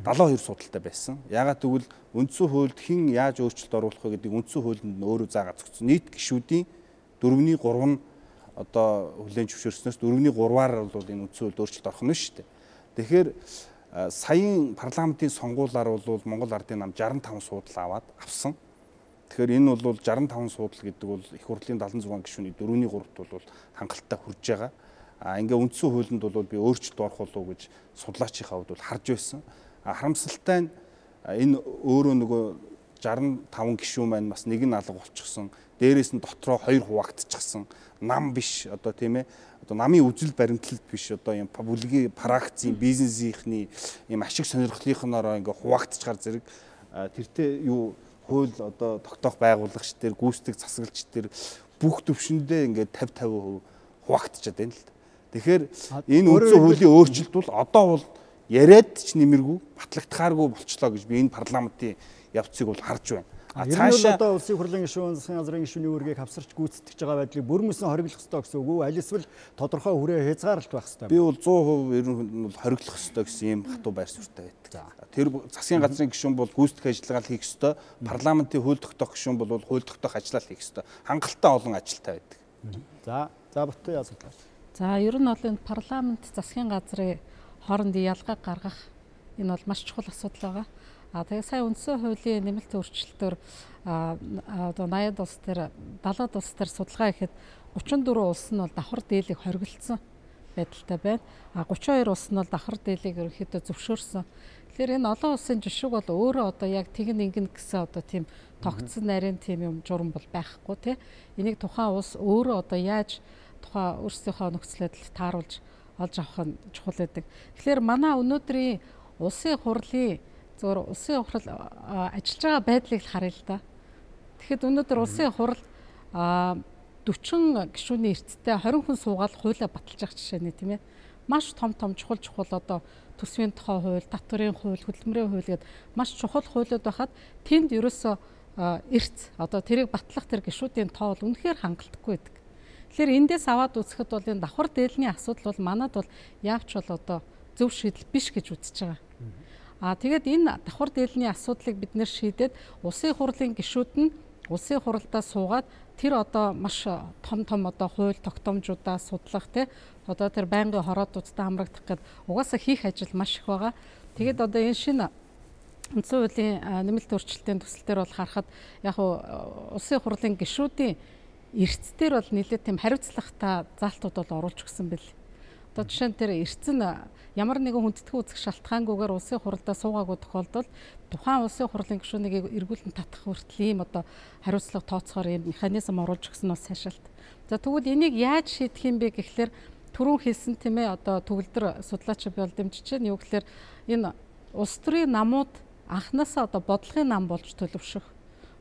S8: 72 судалтай байсан. Яагаад гэвэл үндсэн хуульд хэн яаж өөрчлөлт оруулах вэ гэдэг үндсэн хуулинд өөрөө заагаад зогссон. Нийт гишүүдийн 4-ний 3 нь одоо хүлээн зөвшөөрснөөс 4-ний 3-аар бол энэ үндсэн хуульд өөрчлөлт орох нь шүү дээ. Тэгэхээр саяын парламентын сонгуулиар бол Монгол ардын нам 65 суудал аваад авсан. Тэгэхээр энэ бол 65 суудал гэдэг бол их хурлын 76 гишүүний 4-ний 3-т бол хангалттай хүрж байгаа. Ингээ үндсэн хуулинд бол би өөрчлөлт орох болов уу гэж судлаачийн хувьд бол харж байсан. Харамсалтай нь энэ өөрөө нөгөө 65 гишүүн маань бас нэг нь алга болчихсон. Дээрээс нь дотроо 2 хуваагдчихсан. Нам биш одоо тийм ээ. Одоо намын үзэл баримтлалт биш одоо юм бүлгийн практикийн бизнесийнхний юм ашиг сонирхлынхноор ингээ хуваагдчихар зэрэг тэртээ юу хууль одоо тогтоох байгуулагч төр гүйцэтгэх засаглалч төр бүх төвшөндөө ингээ 50-50% хуваагдчихад байна л да. Тэгэхээр энэ үндсэн хуулийн өөрчлөлт бол одоо бол яриад ч нэмэргүй батлагдахааргүй болчлоо гэж би энэ парламентын явцыг бол харж байна.
S1: Цаашаа одоо улсын хурлын гишүүн, засгийн газрын гишүүний үүргийг хавсарч гүйцэтгэж байгаа байдлыг бүрмөсөн хориглох ёстой гэсэн үг үү? Аль эсвэл тодорхой хүрээ хязгаарлалт байх ёстой. Би
S8: бол 100% ер нь хориглох ёстой гэсэн ийм хатуу байр суурьтай байдаг. Тэр засгийн газрын гишүүн бол гүйцэтгэх ажиллагаа хийх ёстой. Парламентын хууль тогтоох гишүүн бол хууль тогтоох ажиллаа хийх ёстой. Хангалттай олон ажилтай байдаг.
S1: За бутуу яасан.
S9: За ер нь бол энэ парламент засгийн газрын хоорондын ялгааг гаргах энэ бол маш чухал асуудал байгаа. Тэгээ сая үндсэн хуулийн нэмэлт өөрчлөлтөөр одоо 80 улс төр 70 улс төр судалгаа хийхэд 34 улс нь бол давхар дээлийг хориглосон байдалтай байна. 32 улс нь бол давхар дээлийг ерөнхийдөө зөвшөөрсөн. Тэгэхээр энэ олон улсын жишг бол өөрөө одоо яг тэгн ингэн гэсэн одоо тийм тогтсон нарийн тийм юм журам бол байхгүй тий. Энийг тухайн улс өөрөө одоо яаж тухайн өөрсдийнхөө нөхцөл байдал тааруулж олж авах нь чухал байдаг. Тэгэхээр манай өнөөдрийн улсын хурлын зөвхөн улсын хурал ажиллаж байгаа байдлыг л харъя л да. Тэгэхэд өнөөдөр улсын хурал 40 гишүүний эрттэй 20 хүн суугаад хуулиа баталж байгаа жишээ нэ тийм ээ. Маш том чухал одоо төсвийн тухай хууль, татварын хууль, хөдөлмөрийн хууль гэдэг маш чухал хуулиуд байхад тэнд ерөөсөө эрц одоо тэрийг батлах тэр гишүүдийн тоо бол үнэхээр хангалтгүй байдаг. Тэгэхээр эндээс аваад үзэхэд бол энэ давхар дээлний асуудал бол манад бол яавч бол одоо зөв шийдэл биш гэж үзэж байгаа. Тэгээд энэ давхар дээлний асуудлыг бид нэр шийдээд улсын хурлын гишүүд нь улсын хуралдаа суугаад тэр одоо маш том одоо хууль тогтоомжуудаа судлах одоо тэр байнгын хороодуудтай хамрагдах гэдэг угаасаа хийх ажил маш их байгаа. Тэгээд одоо энэ шинэ Үндсэн хуулийн нэмэлт өөрчлөлтийн төсөл дээр бол харахад яг улсын хурлын гишүүдийн эрцээр бол нэлээд тийм хариуцлагатай заалтууд бол оруулж өгсөн бэл. Одоо жишээ нь тэр эрц нь ямар нэгэн хүндэтгэн үзэх шалтгаангүйгээр улсын хуралдаа суугаагүй тохиолдолд тухайн улсын хурлын гишүүнийг эргүүлэн татах хүртэл ийм одоо хариуцлага тооцохоор ийм механизм оруулж өгсөн нь бас сайшаалт. За тэгвэл энийг яаж шийдэх юм бэ гэхлээр түрүүн хэлсэн тийм ээ одоо төгөлдөр судлаач би бол дэмжиж байна. Юу гэхлээр энэ улс төрийн намууд анхнаасаа одоо бодлогын нам болж төлөвшөх,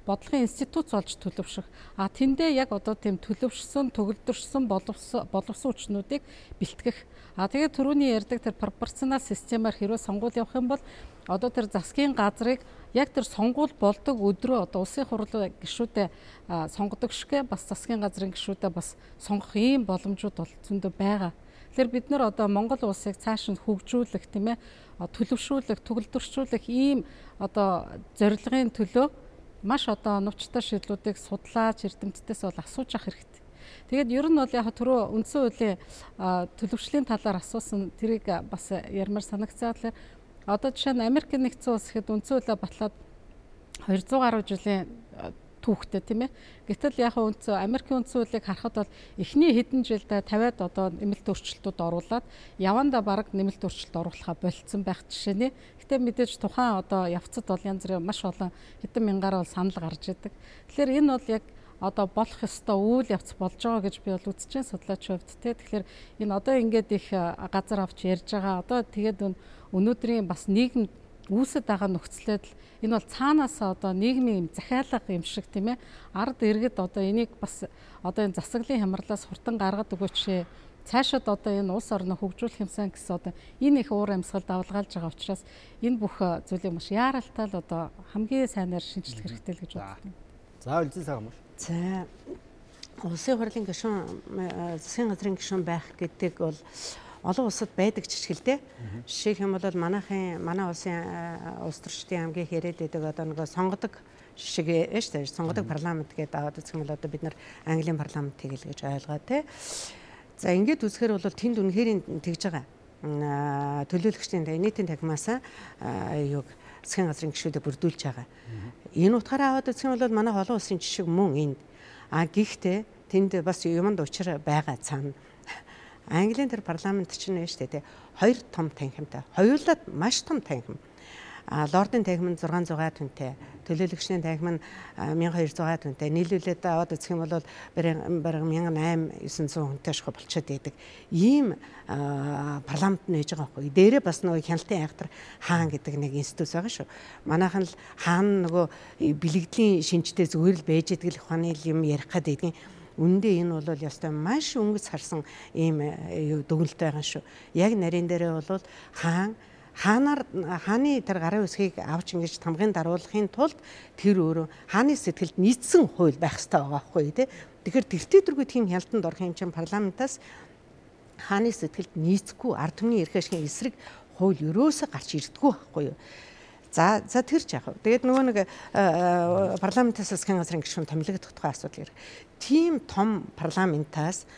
S9: бодлогын институт болж төлөвшөх. Тэндээ яг одоо тийм төлөвшсөн, төгөлдөрсөн боловсон хүчнүүдийг бэлтгэх. Тэгээд түрүүний ярьдаг тэр пропорционал системаар хэрвээ сонгуул явах юм бол одоо тэр засгийн газрыг яг тэр сонгуул болдог өдрөө одоо улсын хурлын гишүүдэд сонгодог шигэ бас засгийн газрын гишүүдэд бас сонгох ийм боломжууд бол зөндөө байгаа. Тэгэхээр бид нар одоо Монгол улсыг цааш нь хөгжүүлэх тийм ээ төлөвшүүлэх, төгөлдөрчүүлэх ийм одоо зорилгын төлөө маш одоо нууцтай шийдлүүдийг судлаач эрдэмтдээс бол асууж авах хэрэгтэй. Тэгээд ер нь бол яг түрүү үндсэн хуулийн төлөвшлийн талаар асуусан тэрийг бас ярмаар санагцаа тэгэхээр одоо жишээ нь Америкийн нэгдсэн улс гэхэд үндсэн хуулиа батлаад 200 гаруй жилийн түүхтэй тийм ээ. Гэтэл яг Америкийн үндсэн хуулийг харахад бол эхний хэдэн жилд 50-аад одоо нэмэлт өөрчлөлтүүд оруулаад явандаа бараг нэмэлт өөрчлөлт оруулахаа болцсон байх жишээ нэ. Гэтэ мэдээж тухайн одоо явцад бол янз бүрийн маш олон хэдэн мянгаараа бол санал гарч идэг. Тэгэхээр энэ бол яг одоо болох ёстой үйл явц болж байгаа гэж би бол үзэж байна судлаачийн хувьд те. Тэгэхээр энэ одоо ингээд их газар авч ярьж байгаа. Одоо тэгээд өнөөдрийн бас нийгэм үүсэт байгаа нөхцөлөд энэ бол цаанаас одоо нийгмийн захиалга юм шиг тийм ээ ард иргэд одоо энийг бас одоо энэ засаглалын хямралаас хурдан гаргад өгөөч цаашид одоо энэ улс орноо хөгжүүлэх юмсан гэсэн одоо энэ их уур амьсгал давлгаалж байгаа учраас энэ бүх зүйлийг маш яаралтай л одоо хамгийн сайнаар шинжлэх хэрэгтэй л гэж боддог.
S1: За үлзий сайхан байна.
S6: За улсын хурлын гишүүн засгийн газрын гишүүн байх гэдэг бол олон улсад байдаг жишгэлтэй. Жишээх юм бол манай улсын улс төрчдийн аймгийн яриад байдаг одоо нөгөө сонгодог шиг шүү дээ. Сонгодог парламент гэдэг аваад үзэх юм бол одоо бид нар Английн парламентыг л гэж ойлгоо те. За ингээд үзэхээр бол тэнд үнэхээр тэгж байгаа. Төлөөлөгчдийн нийтийн тагмаасаа юуг засгийн газрын гишүүдэд бүрдүүлж байгаа. Энэ утгаараа аваад үзэх юм бол манай олон улсын жишг мөн энд. Гэхдээ тэнд бас юмд учир байгаа цаана. Английн тэр парламент чинь нэ штэ тий хоёр том танхимтай. Хоёулаад маш том танхим. Лордын танхим нь 600 түнтэй, төлөөлөгчдийн танхим нь 1200 түнтэй. Нийлүүлээд аваад үзэх юм бол бараг 1800-900 хүнтэй шахуу болчиход байдаг. Ийм парламент нээж байгаа байхгүй. Дээрээ бас нөгөө хяналтын айхтар хаан гэдэг нэг институт байгаа шүү. Манайхан л хаан нөгөө бэлэгдлийн шинжтэй зүгээр л байж идэг л ухааны юм ярих гэдэг. Үндэ энэ бол ястай маш өнгөц харсан ийм дүгнэлт байгаа шүү. Яг нарийн дээрээ бол хааны тэр гарын үсгийг авч ингэж тамгын даруулахын тулд тэр өөрөө хааны сэтгэлд нийцсэн хууль байх хэрэгтэй байгаа байхгүй тий. Тэгэхээр тэртээ дөрвөө тийм хяналтанд орох юм чинь парламентаас хааны сэтгэлд нийцэхгүй ард түмний эрх ашигын эсрэг хууль ерөөсө гарч ирдэггүй байхгүй юу. За тэр ч яах вэ? Тэгээд нөгөө нэг парламентаас засгийн газрын гишүүн томилогдох тухай асуудал ирэх. Тийм том парламентаас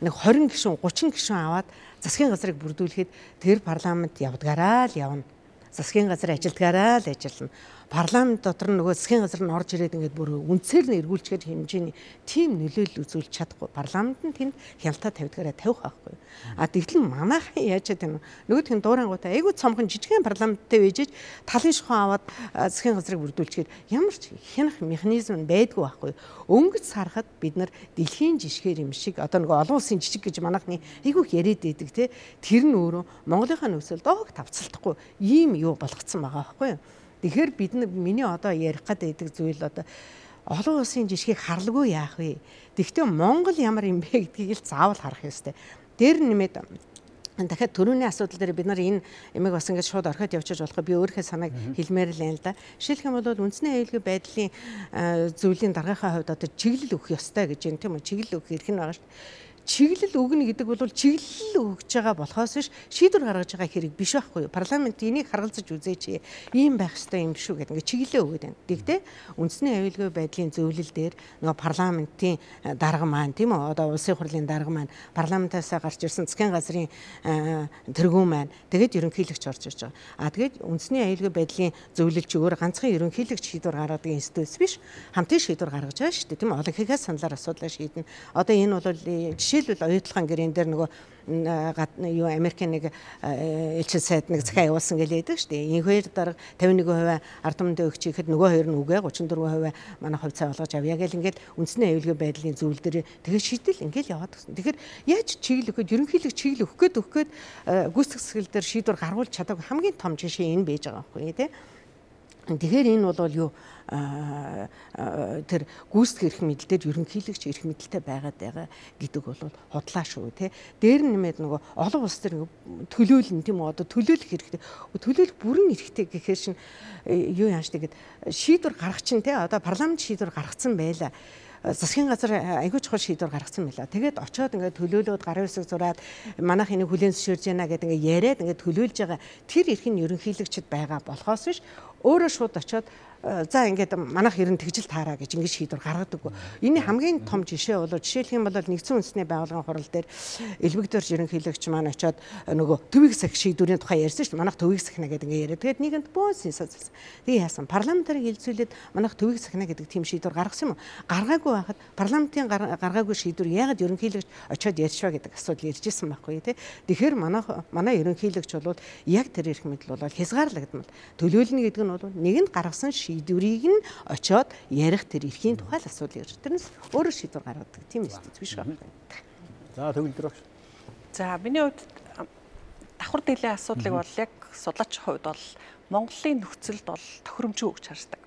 S6: нэг 20 гишүүн 30 гишүүн аваад засгийн газрыг бүрдүүлэхэд тэр парламент явдгаараа л явна. Засгийн газар ажилдгаараа л ажиллана. Парламент дотор нөгөө засгийн газар нь орж ирээд ингээд бүр үндсээр нь эргүүлчгээд хэмжээний тийм нөлөөлөл үзүүлж чадахгүй. Парламент нь тэнд хяналтаа тавьдгаараа тавих байхгүй. Тэгтэл манайхан яаж яадаг вэ? Нөгөө тийм дуурайнгуудаа айгүй цомхон жижигхэн парламенттай байжээж талын шухан аваад засгийн газрыг бүрдүүлчихэд ямар ч хянах механизм байдгүй байхгүй. Өнгөц харахад бид нар дэлхийн жишгээр юм шиг одоо нөгөө олон улсын жишг гэж манайхны айгүй яриад байдаг те. Тэр нь өөрөө Монголынхаа нөхцөлд доог тавцалтахгүй ийм юу болгоцсон байгаа байхгүй юу? Тэгэхээр бид миний одоо ярих гэдэг зүйл одоо олон улсын жишгийг харлгүй яах вэ? Тэгвэл Монгол ямар юм бэ гэдгийг л заавал харах ёстой. Дээр нэмээд дахиад төрөүний асуудал дээр бид нар энэ эмэг бас ингэж шууд орхиод явчих болохоо би өөрийнхөө санааг хэлмээр л байна л да. Жишээлх юм бол үндэсний аюулгүй байдлын зүйлийн даргийнхаа хувьд одоо чиглэл өгөх ёстой гэж юм тийм үү? Чиглэл өгөх эрх нь байгаа шүү дээ. Чиглэл өгнө гэдэг бол чиглэл өгж байгаа болохоос биш шийдвэр гаргаж байгаа хэрэг биш байхгүй юу? Парламент энийг харгалзаж үзээч. Ийм байх ёстой юм шүү гэдэг ингээд чиглэлээ өгöd байна. Тэгтээ үндэсний аюулгүй байдлын зөвлөл дээр нөгөө парламентын дарга маань тийм үү? Одоо улсын хурлын дарга маань парламентаас гарч ирсэн засгийн газрын тэргүүн маань тэгээд ерөнхийлөгч орж ирж байгаа. Тэгээд үндэсний аюулгүй байдлын зөвлөл чи өөр ганцхан ерөнхийлөгч шийдвэр гаргадаг институт биш. Хамтын шийдвэр гаргаж байгаа шүү дээ. Тийм үү? Олон ихээс саналаар асуудлаа шийднэ. Одоо энэ бол жишээлбэл оюутлахын гэрэн дээр нөгөө юу Америкийн нэг элчин сайд нэг захиа явуулсан гэж яддаг шүү дээ. Энэ хоёр дарга 51% ард түмэндээ өгч ихэд нөгөө хоёр нь үгээ 34% манай хувь цай болгож авъя гэл ингээд үндэсний аюулгүй байдлын зөвлөл дээр тэгээ шийдэл ингээд яваад гисэн. Тэгэхээр яаж чиглэл өгөхөд ерөнхийлөг чиглэл өгөх гээд гүйцэтгэх засаглал дээр шийдвэр гаргуулж чадаагүй хамгийн том жишээ энэ байж байгаа байхгүй тий. Тэгэхээр энэ бол юу тэр гүйцэтгэх эрх мэдэлээр ерөнхийлөгч эрх мэдэлтэй байгаа гэдэг бол хотлаа шүү тий. Дээр нь нэмээд нөгөө олон улс төр төлөөлнө тийм үү? Одоо төлөөлөх хэрэгтэй. Төлөөлөх бүрэн эрхтэй гэхээр шин юу яаш тэгээд шийдвэр гаргах чинь тий. Одоо парламент шийдвэр гаргацсан байла. Засгийн газар айгүй чухал шийдвэр гаргасан байла. Тэгээд очиод ингээд төлөөлөөд гарын үсэг зураад манайх энийг хүлээн зөвшөөрж байна гэдэг ингээд яриад ингээд төлөөлж байгаа тэр эрх нь ерөнхийлөгчд байгаа болохоос биш өөрөө шууд очиод за ингээд манайх ерөн тэгжил таараа гэж ингээд шийдвэр гаргадаг. Энэ хамгийн том жишээ бол жишээлх юм бол нэгдсэн үндэсний байгууллагын хурал дээр элбэгдэрч ерөнхийлөгч маань очиод нөгөө төвийг сахих шийдвэрийн тухай ярьсан шүү дээ. Манайх төвийг сахина гэдэг ингээд яриад. Тэгээд нийгэмд бөөс инсаацсан. Тэгээ яасан? Парламентарыг хэлцүүлээд манайх төвийг сахина гэдэг тийм шийдвэр гаргасан юм уу? Гаргаагүй байхад парламентын гаргаагүй шийдвэр яагаад ерөнхийлөгч очиод ярьшваа гэдэг асуудал ярьж исэн байхгүй тий. Тэгэхээр манай ерөнхийлөгч бол яг тэр эрх мэдэл бол хязгаарлагдмал. Төлөөлнө гэдэг нь бол нэгэнд гаргасан шийдвэрийг нь очиод ярих тэр эрхийн тухай л асуудал ярьж. Тэрнээс өөрөө шийдвэр гаргадаг тийм институт биш байна.
S1: За төгөлдөр багш.
S7: За миний хувьд давхар дийлэн асуудлыг бол яг судлаачийн хувьд бол Монголын нөхцөлд бол тохиромжгүй гэж хардаг.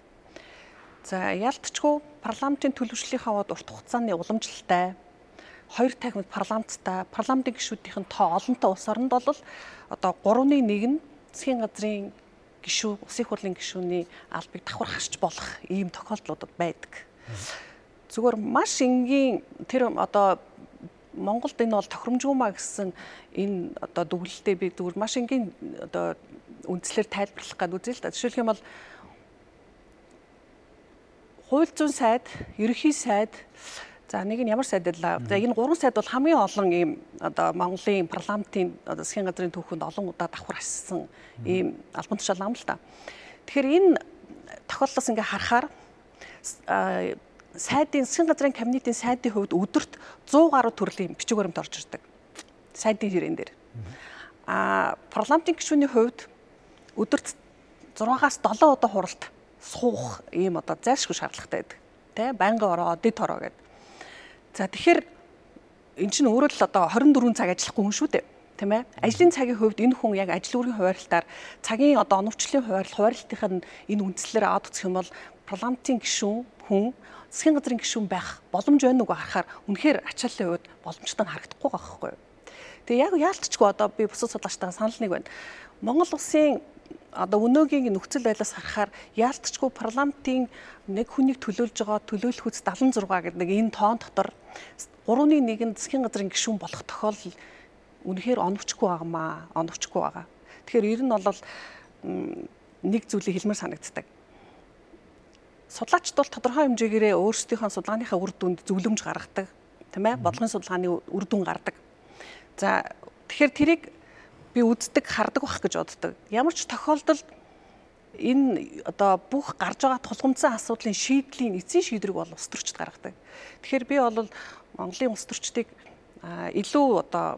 S7: За ялтчгүй парламентын төлөвшлийнхаа хувьд урт хугацааны уламжлалтай 2 тахимд парламенттай парламентын гишүүдийн тоо олонтой улс оронд бол одоо 3-1 нь засгийн газрын гишүү, улсын хурлын гишүүний албыг давхар хасч болох ийм тохиолдлууд байдаг. Зүгээр маш энгийн тэр одоо Монголд энэ бол тохиромжгүй маа гэсэн энэ одоо дүгнэлтээ би зүгээр маш энгийн одоо үндслээр тайлбарлах гэдэг үзэл та. Жишээлх юм бол хууль зүйн сайд, ерөнхий сайд, за нэг нь ямар сайд байлаа. За энэ 3 сайд бол хамгийн олон ийм одоо Монголын парламентын одоо засгийн газрын түүхэнд олон удаа давхар хассан ийм албан тушаал ам л та. Тэгэхээр энэ тохиолдлоос ингээ харахаар сайдын засгийн газрын кабинетийн сайдын хувьд өдөрт 100 гаруй төрлийн бичиг баримт орж ирдэг. Сайдын хэрээн дээр. Парламентын гишүүний хувьд өдөрт 6-аас 7 удаа хуралд суух ийм одоо зайлшгүй шаардлагатай байдаг. Тэ байнгын ороо, дэд ороо гэдэг. За тэгэхээр эн чинь өөрөө л одоо 24 цаг ажиллахгүй хүн шүү дээ. Тийм ээ. Ажлын цагийн хувьд энэ хүн яг ажил үүргийн хуваарлалтаар цагийн одоо оновчлын хуваарлтын энэ үндслээр аваад үзэх юм бол парламентын гишүүн хүн засгийн газрын гишүүн байх боломж байна уу харахаар үнэхээр ачааллын хувьд боломжтой нь харагдахгүй байгаа байхгүй юу. Тэгээ яг яалтчгүй одоо би бусад судлаачтайгаа санал нэг байна. Монгол улсын одоо өнөөгийн нөхцөл байдлаас харахаар яалтчгүй парламентын нэг хүнийг төлөөлж байгаа төлөөлөх хүч 76 гэдэг нэг энэ тоон дотор 3-1 засгийн газрын гишүүн болох тохиолдол үнэхээр оновчгүй байгаамаа, оновчгүй байгаа. Тэгэхээр ер нь бол нэг зүйлийг хэлмээр санагддаг. Судлаачд бол тодорхой хэмжээгээр өөрсдийнхөө судалгааныхаа үр дүнд зөвлөмж гаргадаг, тийм ээ? Бодлогын судалгааны үр дүн гардаг. За тэгэхээр тэрийг би үздэг, хардаг байх гэж боддог. Ямар ч тохиолдолд энэ одоо бүх гарч байгаа тулгымцсан асуудлын шийдлийн эцсийн шийдвэрийг бол улс төрчид гаргадаг. Тэгэхээр би бол Монголын улс төрчдийг илүү одоо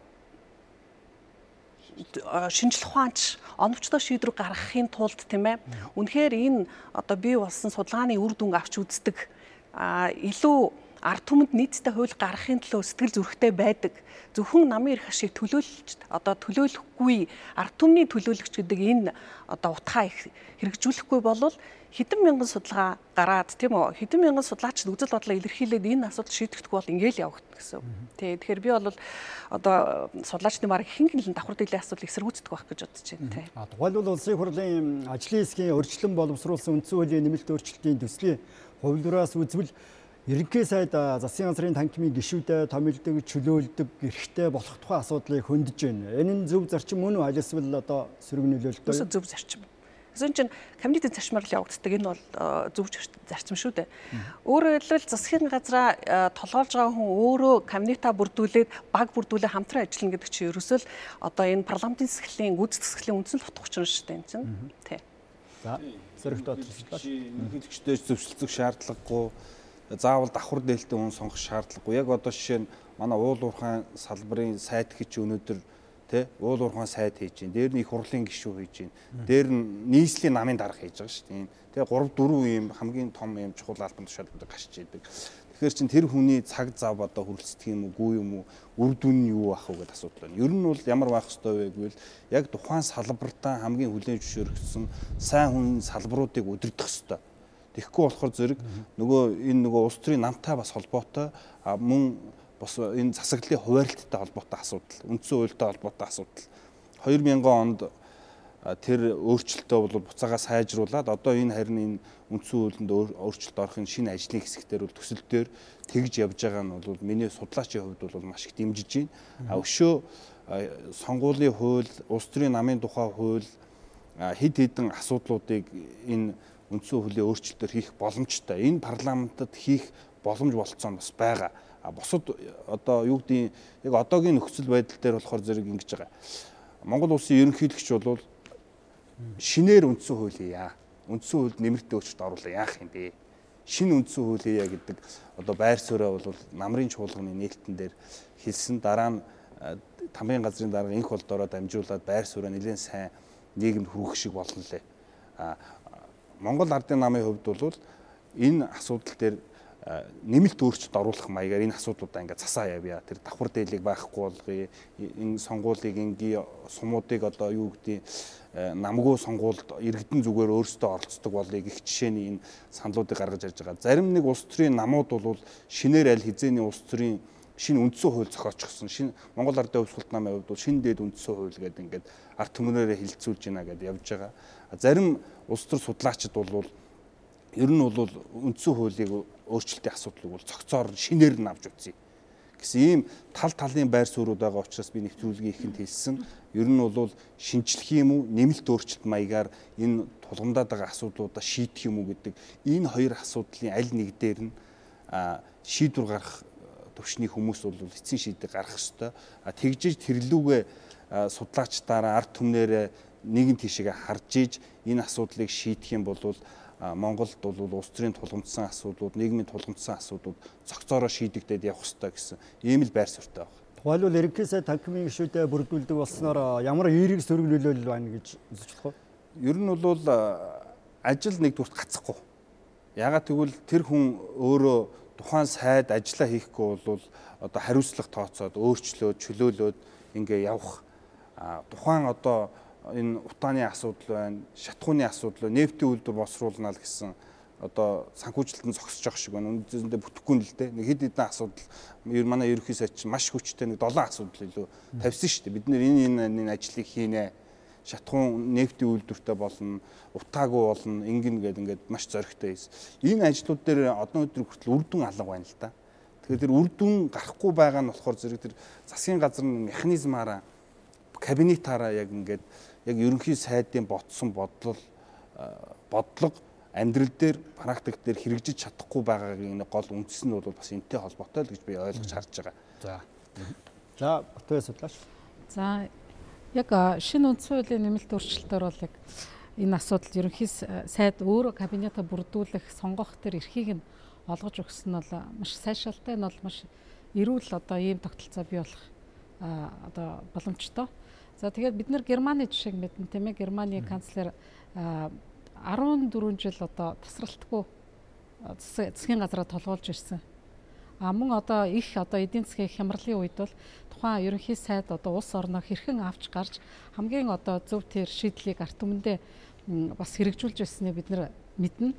S7: шинжлэх ухаанч оновчтой шийдвэр гаргахын тулд тийм ээ үнэхээр энэ одоо бий болсон судалгааны үр дүнг авч үздэг илүү ард түмэнд нийцтэй хууль гаргахын төлөө сэтгэл зүрэхтэй байдаг. Зөвхөн намын эрх ашиг төлөөлөлт одоо төлөөлөхгүй ард түмний төлөөлөгч гэдэг энэ одоо утгаа их хэрэгжүүлэхгүй болвол хэдэн мянган судалгаа гараад тийм үү хэдэн мянган судлаачид үзэл бодлоо илэрхийлээд энэ асуудал шийдэгдэхгүй бол ингээл явах гэсэн. Тэгэхээр би бол одоо судлаачдын баг ихэнх нь давхар дэлийн асуудал эсэргүүцдэг байх гэж бодож байна тийм.
S1: Тухайлбал улсын хурлын ажлын хэсгийн урьдчилан боловсруулсан үндсэн хуулийн нэмэлт өөрчлөлтийн төслийн хувилбараас үзвэл ерөнхий сайд засгийн газрын танхимын гишүүдэд томилдог, чөлөөлдөг, эрхтэй болох тухай асуудлыг хөндөж байна. Энэ нь зөв зарчим мөн үү? Аль эсвэл одоо сөрөг нөлөөлөлтөө?
S7: Зөв зарчим. Гэсэн чинь кабинетийн зарчмаар л явагддаг. Энэ бол зөв зарчим шүү дээ. Өөрөөр хэлбэл засгийн газраа толгойлж байгаа хүн өөрөө кабинетаа бүрдүүлээд баг бүрдүүлээ хамтран ажиллана гэдэг чинь ерөөсөө л одоо энэ парламентын засаглалын гүйцэтгэх засаглалын үндсэн нот хүчин шүү дээ энэ чинь. Тий.
S1: За, сөрөгтэй бодлоо.
S8: Ерөнхийлөгчдөө зөвшөлдсөх шаардлагагүй, заавал давхар дээлтэй хүн сонгох шаардлагагүй. Яг одоо жишээ нь манай уул уурхайн салбарын сайд гэж өнөөдөр уул уурхайн сайд хийж байна. Дээр нь их хурлын гишүүн хийж байна. Дээр нь нийслэлийн намын дарга хийж байгаа шүү дээ. Тэгээ 3-4 ийм хамгийн том ийм чухал албан тушаалууд гашиж идэг. Тэгэхээр чин тэр хүний цаг зав одоо хүрэлцдэг юм уу, гүй юм уу, үр дүн нь юу ах вэ гэдэг асуудал байна. Ер нь бол ямар байх ёстой вэ гэвэл яг тухайн салбартаа хамгийн хүлээн зөвшөөрөгдсөн сайн хүн салбаруудыг удирдах ёстой. Тэгэхгүй болохоор зэрэг энэ улс төрийн намтай бас холбоотой мөн бас энэ засаглалын хуваарлттай холбоотой асуудал, үндсэн хуультай холбоотой асуудал. 2000 онд тэр өөрчлөлтөө бол буцаага сайжруулад одоо энэ харин энэ үндсэн хуулинд өөрчлөлт орохын шинэ ажлын хэсгээр бол төсөл дээр тэгж явж байгаа нь бол миний судлаачийн хувьд бол маш их дэмжиж байна. Өшөө сонгуулийн хууль, улс төрийн намын тухай хууль хэд хэдэн асуудлуудыг энэ үндсэн хуулийн өөрчлөлтөөр хийх боломжтой. Энэ парламентод хийх боломж болцсон бас байгаа. Бусад одоо юу гэдгийг яг одоогийн нөхцөл байдал дээр болохоор зэрэг ингэж байгаа. Монгол улсын ерөнхийлөгч бол шинээр үндсэн хууль яа. Үндсэн хуульд нэмэлт өөрчлөлт оруулаа яах юм бэ? Шинэ үндсэн хууль яа гэдэг одоо байр суурь бол намрын чуулганы нээлтэн дээр хэлсэн. Дараа нь тамирын газрын дарга инх болдороо дамжуулаад байр суурь нэлээд сайн нийгэмд хүрэх шиг болно лээ. Монгол ардын намын хувьд бол энэ асуудал дээр нэмэлт өөрчлөлт оруулах маягаар энэ асуудлуудаа ингээд засаа явъя. Тэр давхар дээлийг байхгүй болгоё. Энэ сонгуулийг ингийн сумуудыг одоо юу гэдгийг намгүй сонгуульд иргэдэн зүгээр өөрсдөө оролцдог болыг их жишээний энэ саналуудыг гаргаж ирж байгаа. Зарим нэг улс төрийн намууд бол шинээр аль хизээний улс төрийн шинэ үндсэн хууль зохиочихсон. Шинэ Монгол Ардын Хувьсгалт намын хувьд бол шинэ дээд үндсэн хууль гэдэг ингээд ард түмнээрээ хэлэлцүүлж байна гэдээ явж байгаа. Зарим улс төр судлаачид бол ер нь бол үндсэн хуулийг өөрчлөлтийн асуудлыг бол цогцоор шинээр нь авч үзье гэсэн ийм тал талын байр суурьуд байгаа учраас би нэвтрүүлгийн ихэнд хэлсэн. Ер нь бол шинжлэх юм уу, нэмэлт өөрчлөлт маягаар энэ тулгамдаад байгаа асуудлуудаа шийдэх юм уу гэдэг энэ хоёр асуудлын аль нэг дээр нь шийдвэр гаргах төвшний хүмүүс бол эцсийн шийдвэр гаргах ёстой. Тэгжиж тэрлүүгээ судлаачдаараа ард түмнэрээ нэгэн тишээгээ харж иж энэ асуудлыг шийдэх юм бол Монголд бол улс төрийн тулгамдсан асуудлууд, нийгмийн тулгамдсан асуудлууд цогцоороо шийдэгдээд явах ёстой гэсэн ийм л байр суурьтай байна.
S1: Тухайлбал ерөнхий сайд танхимын гишүүдэд бүрдүүлдэг болсноор ямар эерэг сөрөг нөлөөлөл байна гэж үзэж болох вэ?
S8: Ер нь бол ажил нэгдүгürt гацхгүй. Ягаад гэвэл тэр хүн өөрөө тухайн сайд ажиллаа хийхгүй бол одоо хариуцлага тооцоод өөрчлөөд, чөлөөлөөд ингээ явах. Тухайн одоо энэ утааны асуудал байна, шатхууны асуудал, нефтийн үйлдвэр боловсруулна л гэсэн одоо санхүүжилтэн зогсож байгаа шиг байна. Үнэндээ бүтэхгүй нь л дээ. Нэг хэд хэдэн асуудал манай ерөнхий сайд чинь маш хүчтэй нэг 7 асуудал илүү тавьсан шүү дээ. Бид нэр энэ ажлыг хийнэ. Шатхуун нефтийн үйлдвэртэй болно, утаагүй болно, ингээд маш зоригтой хийсэн. Энэ ажлууд дээр одоо өдөр хүртэл үр дүн алга байна л да. Тэгэхээр тэр үр дүн гарахгүй байгаа нь болохоор зэрэг тэр засгийн газрын механизмаараа кабинетаараа яг ингээд яг ерөнхий сайдын ботсон бодлого амьдрал дээр практик дээр хэрэгжиж чадахгүй байгаагийн гол үндэс нь бол бас энэтэй холбоотой л гэж би ойлгож харж байгаа.
S1: За Батбай судлаач.
S9: За яг шинэ үндсэн хуулийн нэмэлт өөрчлөлтөөр бол яг энэ асуудал ерөнхий сайд өөрөө кабинетаа бүрдүүлэх, сонгох төр эрхийг нь олгож өгсөн нь бол маш сайшаалтай, нь бол маш эрүүл одоо ийм тогтолцоо бий болох одоо боломжтой. За тэгээд бид нэр Германы жишээг мэднэ тийм ээ. Германы канцлер 14 жил одоо тасралтгүй засгийн газараа толгоолж ирсэн. Мөн одоо их эдийн засгийн хямралын үед бол тухайн ерөнхий сайд одоо улс орноо хэрхэн авч гарч хамгийн одоо зөв тэр шийдлийг ард түмэндээ бас хэрэгжүүлж байсныг бид мэднэ.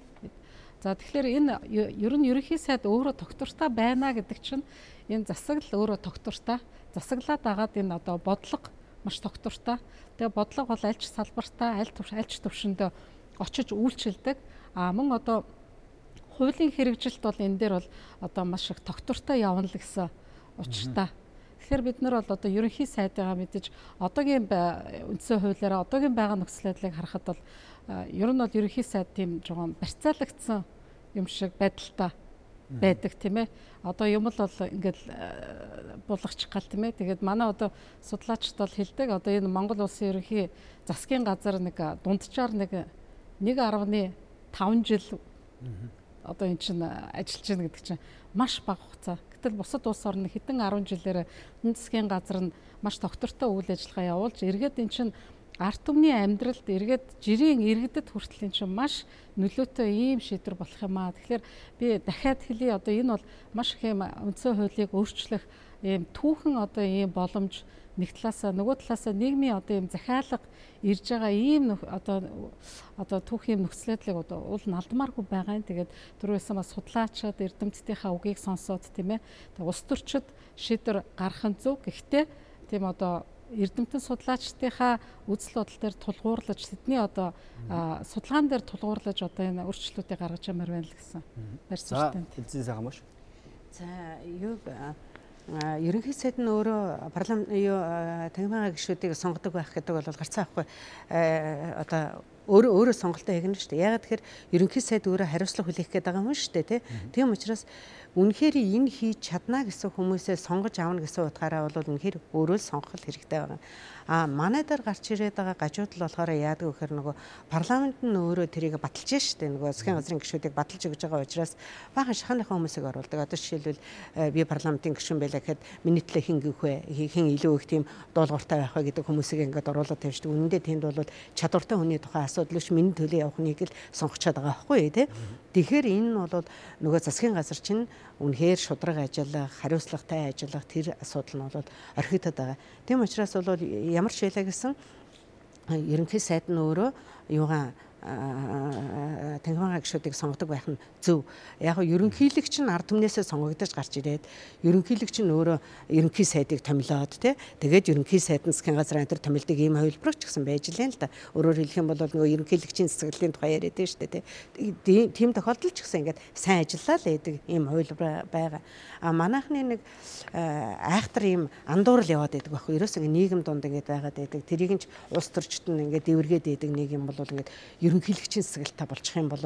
S9: За тэгэхээр энэ ер нь ерөнхий сайд өөрөө тогтвортой байна гэдэг чинь энэ засаглал өөрөө тогтвортой. Засаглаад агаад энэ одоо бодлого маш тогтвортой. Тэгээ бодлого бол аль ч салбартаа аль ч төвшөнд очиж үйлчилдэг. Мөн одоо хуулийн хэрэгжилт бол энэ дээр бол одоо маш их тогтвортой явна л гэсэн учиртай. Тэгэхээр бид нар бол одоо ерөнхий сайдыгаа мэдээж одоогийн үндсэн хуулиараа одоогийн байгаа нөхцөл байдлыг харахад бол ер нь бол ерөнхий сайд тийм жоохон барьцаалагдсан юм шиг байдалтай байдаг тийм ээ. Одоо юм л бол ингээд булгачих гал тийм ээ. Тэгээд манай одоо судлаачид бол хэлдэг одоо энэ Монгол улсын ерөнхий засгийн газар нэг дунджаар 1.5 жил одоо эн чинь ажиллаж байна гэдэг чинь маш бага хугацаа. Гэтэл бусад улс орны хэдэн 10 жилээр энэ засгийн газар нь маш тогтвортой үйл ажиллагаа явуулж эргээд эн чинь ард түмний амьдралд эргээд жирийн иргэдэд хүртэл эн чинь маш нөлөөтэй ийм шийдвэр болох юм аа. Тэгэхээр би дахиад хэлье одоо энэ бол маш их юм үндсэн хуулийг өөрчлөх ийм түүхэн одоо ийм боломж нэг талаасаа нөгөө талаасаа нийгмийн одоо ийм захиалга ирж байгаа ийм одоо түүх ийм нөхцөл байдлыг одоо уул алдмааргүй байгаа юм. Тэгээд түрүүсэн бас судлаачид эрдэмтдийнхаа үгийг сонсоод тийм ээ. Тэгээд улс төрчид шийдвэр гаргах нь зөв. Гэхдээ тийм одоо эрдэмтэн судлаачдынхаа үзэл бодол дээр тулгуурлаж тэдний одоо судалгаан дээр тулгуурлаж одоо энэ өөрчлөлтүүдийг гаргаж ямар байна л гэсэн барь суртанд.
S1: Эзэн сайхан маш.
S6: За юу ерөнхий сайд нь өөрөө тагмаага гишүүдийг сонгодог байх гэдэг бол гарцаа авахгүй одоо өөрөө сонголтоо хийгнэ шүү дээ. Яагаад тэгэхээр ерөнхий сайд өөрөө хариуцлага хүлээх гээд байгаа юм шүү дээ, тийм учраас үнэхээр энэ хийж чадна гэсэн хүмүүсээ сонгож аавна гэсэн утгаараа бол үнэхээр өөрөө л сонгох хэрэгтэй байгаа. Манай дээр гарч ирээд байгаа гажууд л болохоор яадаг вэ гэхээр нөгөө парламент нь өөрөө тэрийг баталж штэ нөгөө засгийн газрын гишүүдийг баталж өгж байгаа учраас баахан шаханыхаа хүмүүсийг оруулдаг. Одоо жишээлбэл би парламентын гишүүн байлаа гэхэд миний төлөө хин гэх вэ, хин илүү их тийм дуулууртай байх вэ гэдэг хүмүүсийг ингээд оруулаад тавьждаг. Үнэндээ тэнд бол чадвартай хүний тухай асуудал биш миний төлөө явахныг л сонгочод байгаа байхгүй тий. Тэгэхээр энэ нь бол нөгөө засгийн газар чинь үнэхээр шудраг ажиллах, хариуцлагатай ажиллах тэр асуудал нь бол орхигдоод байгаа. Тийм учраас бол ямар ч байлаа гэсэн ерөнхий сайд нь өөрөө юугаа тагмаага гишүүдийг сонгодог байх нь зөв. Яг нь ерөнхийлөгч нь ард түмнээсээ сонгогдож гарч ирээд ерөнхийлөгч нь өөрөө ерөнхий сайдыг томилоод тэгээд ерөнхий сайд нь засгийн газрын тэр томилдог ийм хувилбарч гэсэн байж лээ л да. Өөрөөр хэлэх юм бол нөгөө ерөнхийлөгчийн засаглалын тухай яриад байна шүү дээ. Тийм тохиолдол ч гэсэн ингээд сайн ажиллаа л гэдэг ийм хувилбар байгаа. Манайхны нэг айхтар ийм андуурал яваад байдаг байхгүй. Ерөөсөө нийгэм дунд ингээд байгаад байдаг. Тэрийг нь улс төрчид нь ингээд дэвэргээд байдаг нэг юм бол ингээд ерөнхийлөгчийн засаглалтай болчих юм бол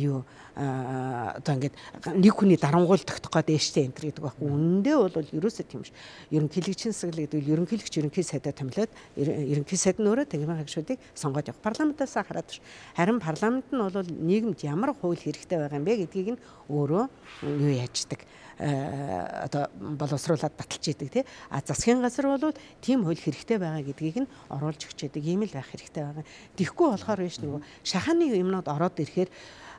S6: юу одоо ингээд нэг хүний дарангуул тогтох гээд ээжтэй энэ гэдэг байхгүй. Үнэндээ бол ерөөсөө тийм ш. Ерөнхийлөгчийн засаглал гэдэг нь ерөнхийлөгч ерөнхий сайдаа томилоод ерөнхий сайд нь өөрөө тагмаага гишүүдийг сонгоод явах. Парламентаас хараад ш. Харин парламент нь бол нийгэмд ямар хууль хэрэгтэй байгаа юм бэ гэдгийг нь өөрөө юу яаждаг. Одоо боловсруулаад баталж идэг тий. Засгийн газар бол тийм хууль хэрэгтэй байгаа гэдгийг нь оруулж өгч идэг. Ийм л байх хэрэгтэй байгаа. Тэгэхгүй болохоор биш нөгөө шахааны юмнууд ороод ирэхээр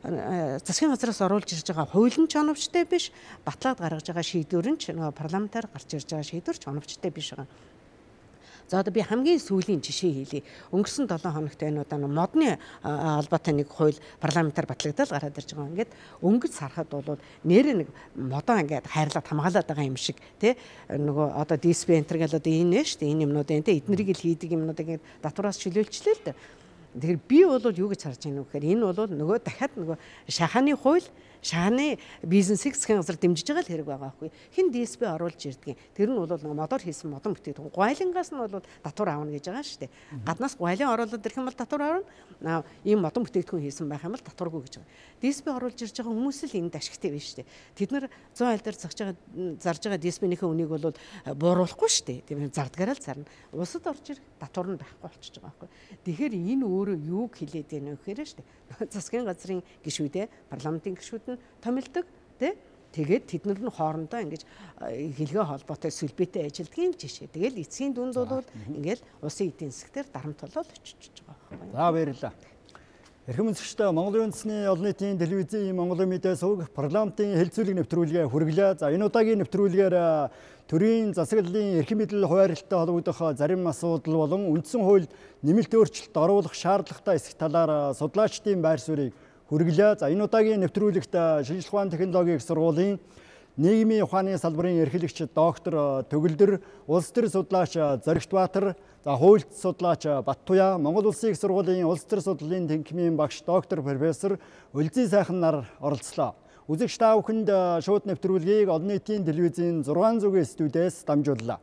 S6: засгийн газраас оруулж ирж байгаа хууль нь ч оновчтой биш, батлаад гаргаж байгаа шийдвэр нь ч нөгөө парламентаар гарч ирж байгаа шийдвэр ч оновчтой биш байгаа. За одоо би хамгийн сүүлийн жишээ хэлье. Өнгөрсөн 7 хоногт энэ удаа модны албатай нэг хууль парламентаар батлагдаад гараад ирж байгаа. Ингээд өнгөц сарахад бол нэрээ нэг модоо ингээд хайрлаад хамгаалаад байгаа юм шиг тий. Нөгөө одоо диспентер гэл одоо энэ нь шүү дээ. Энэ юмнууд энэ эднэрийг л хийдэг юмнуудыг ингээд татвараас чөлөөлчлээ л дээ. Тэгэхээр би бол юу гэж харж байна вэ гэхээр энэ бол нөгөө дахиад нөгөө шахааны хууль шааны бизнесийг засгийн газар дэмжиж байгаа л хэрэг байгаа байхгүй. Хин ДСБ оруулж ирдэг. Тэр нь бол нэг модоор хийсэн модон бүтээгдэхүүн. Гуайлангаас нь бол татвар аавна гэж байгаа шүү дээ. Гаднаас гуайлан оруулаад ирэх юм бол татвар аавна. Ийм модон бүтээгдэхүүн хийсэн байх юм бол татваргүй гэж байгаа. ДСБ оруулж ирж байгаа хүмүүс л энд ашигтай байна шүү дээ. Тэд нар 100 айл дээр зарж байгаа ДСБ-ийнхээ үнийг бол бууруулахгүй шүү дээ. Тийм зардгаараа л зарна. Улсад орж ирэх татвар нь байхгүй болчихж байгаа байхгүй. Тэгэхээр энэ өөрөө юу хэлээд байна вэ гэхээр шүү дээ. Засгийн газрын гишүүдээ парламентын гишүүд нь томилдог тий. Тэгээд тэд нар нь хоорондоо ингэж хэлгээ холбоотой сүлбэтэй ажилдгийн жишээ. Тэгэл эцсийн дүнд бол ингээл улсын эдийн засгтэр дарамт болоод очиж байгаа байхгүй.
S1: За баярлалаа. Эрхэм үзэгчдээ Монголын үндэсний олон нийтийн телевизийн Монголын мэдээ суваг парламентын хэлэлцүүлэг нэвтрүүлгээ хүргэлээ. За энэ удаагийн нэвтрүүлгээр төрийн засаглалын эрхэм мэдэл хуваарлалтай холбогдох зарим асуудал болон үндсэн хууль нэмэлт өөрчлөлт оруулах шаардлагатай эсэх талаар судлаачдын байр суурийг хүргэлээ. За энэ удаагийн нэвтрүүлэгт шинжлэх ухааны технологийн их сургуулийн нийгмийн ухааны салбарын эрхлэгч доктор Төгөлдөр, улс төр судлаач Зоригтбаатар, хуульч судлаач Баттуяа, Монгол Улсын их сургуулийн улс төр судлалын тэнхимийн багш доктор профессор Өлзий сайхан нар оролцлоо. Үзэгч та бүхэнд шууд нэвтрүүлгийг олон нийтийн телевизийн 600-гийн студиэс дамжууллаа.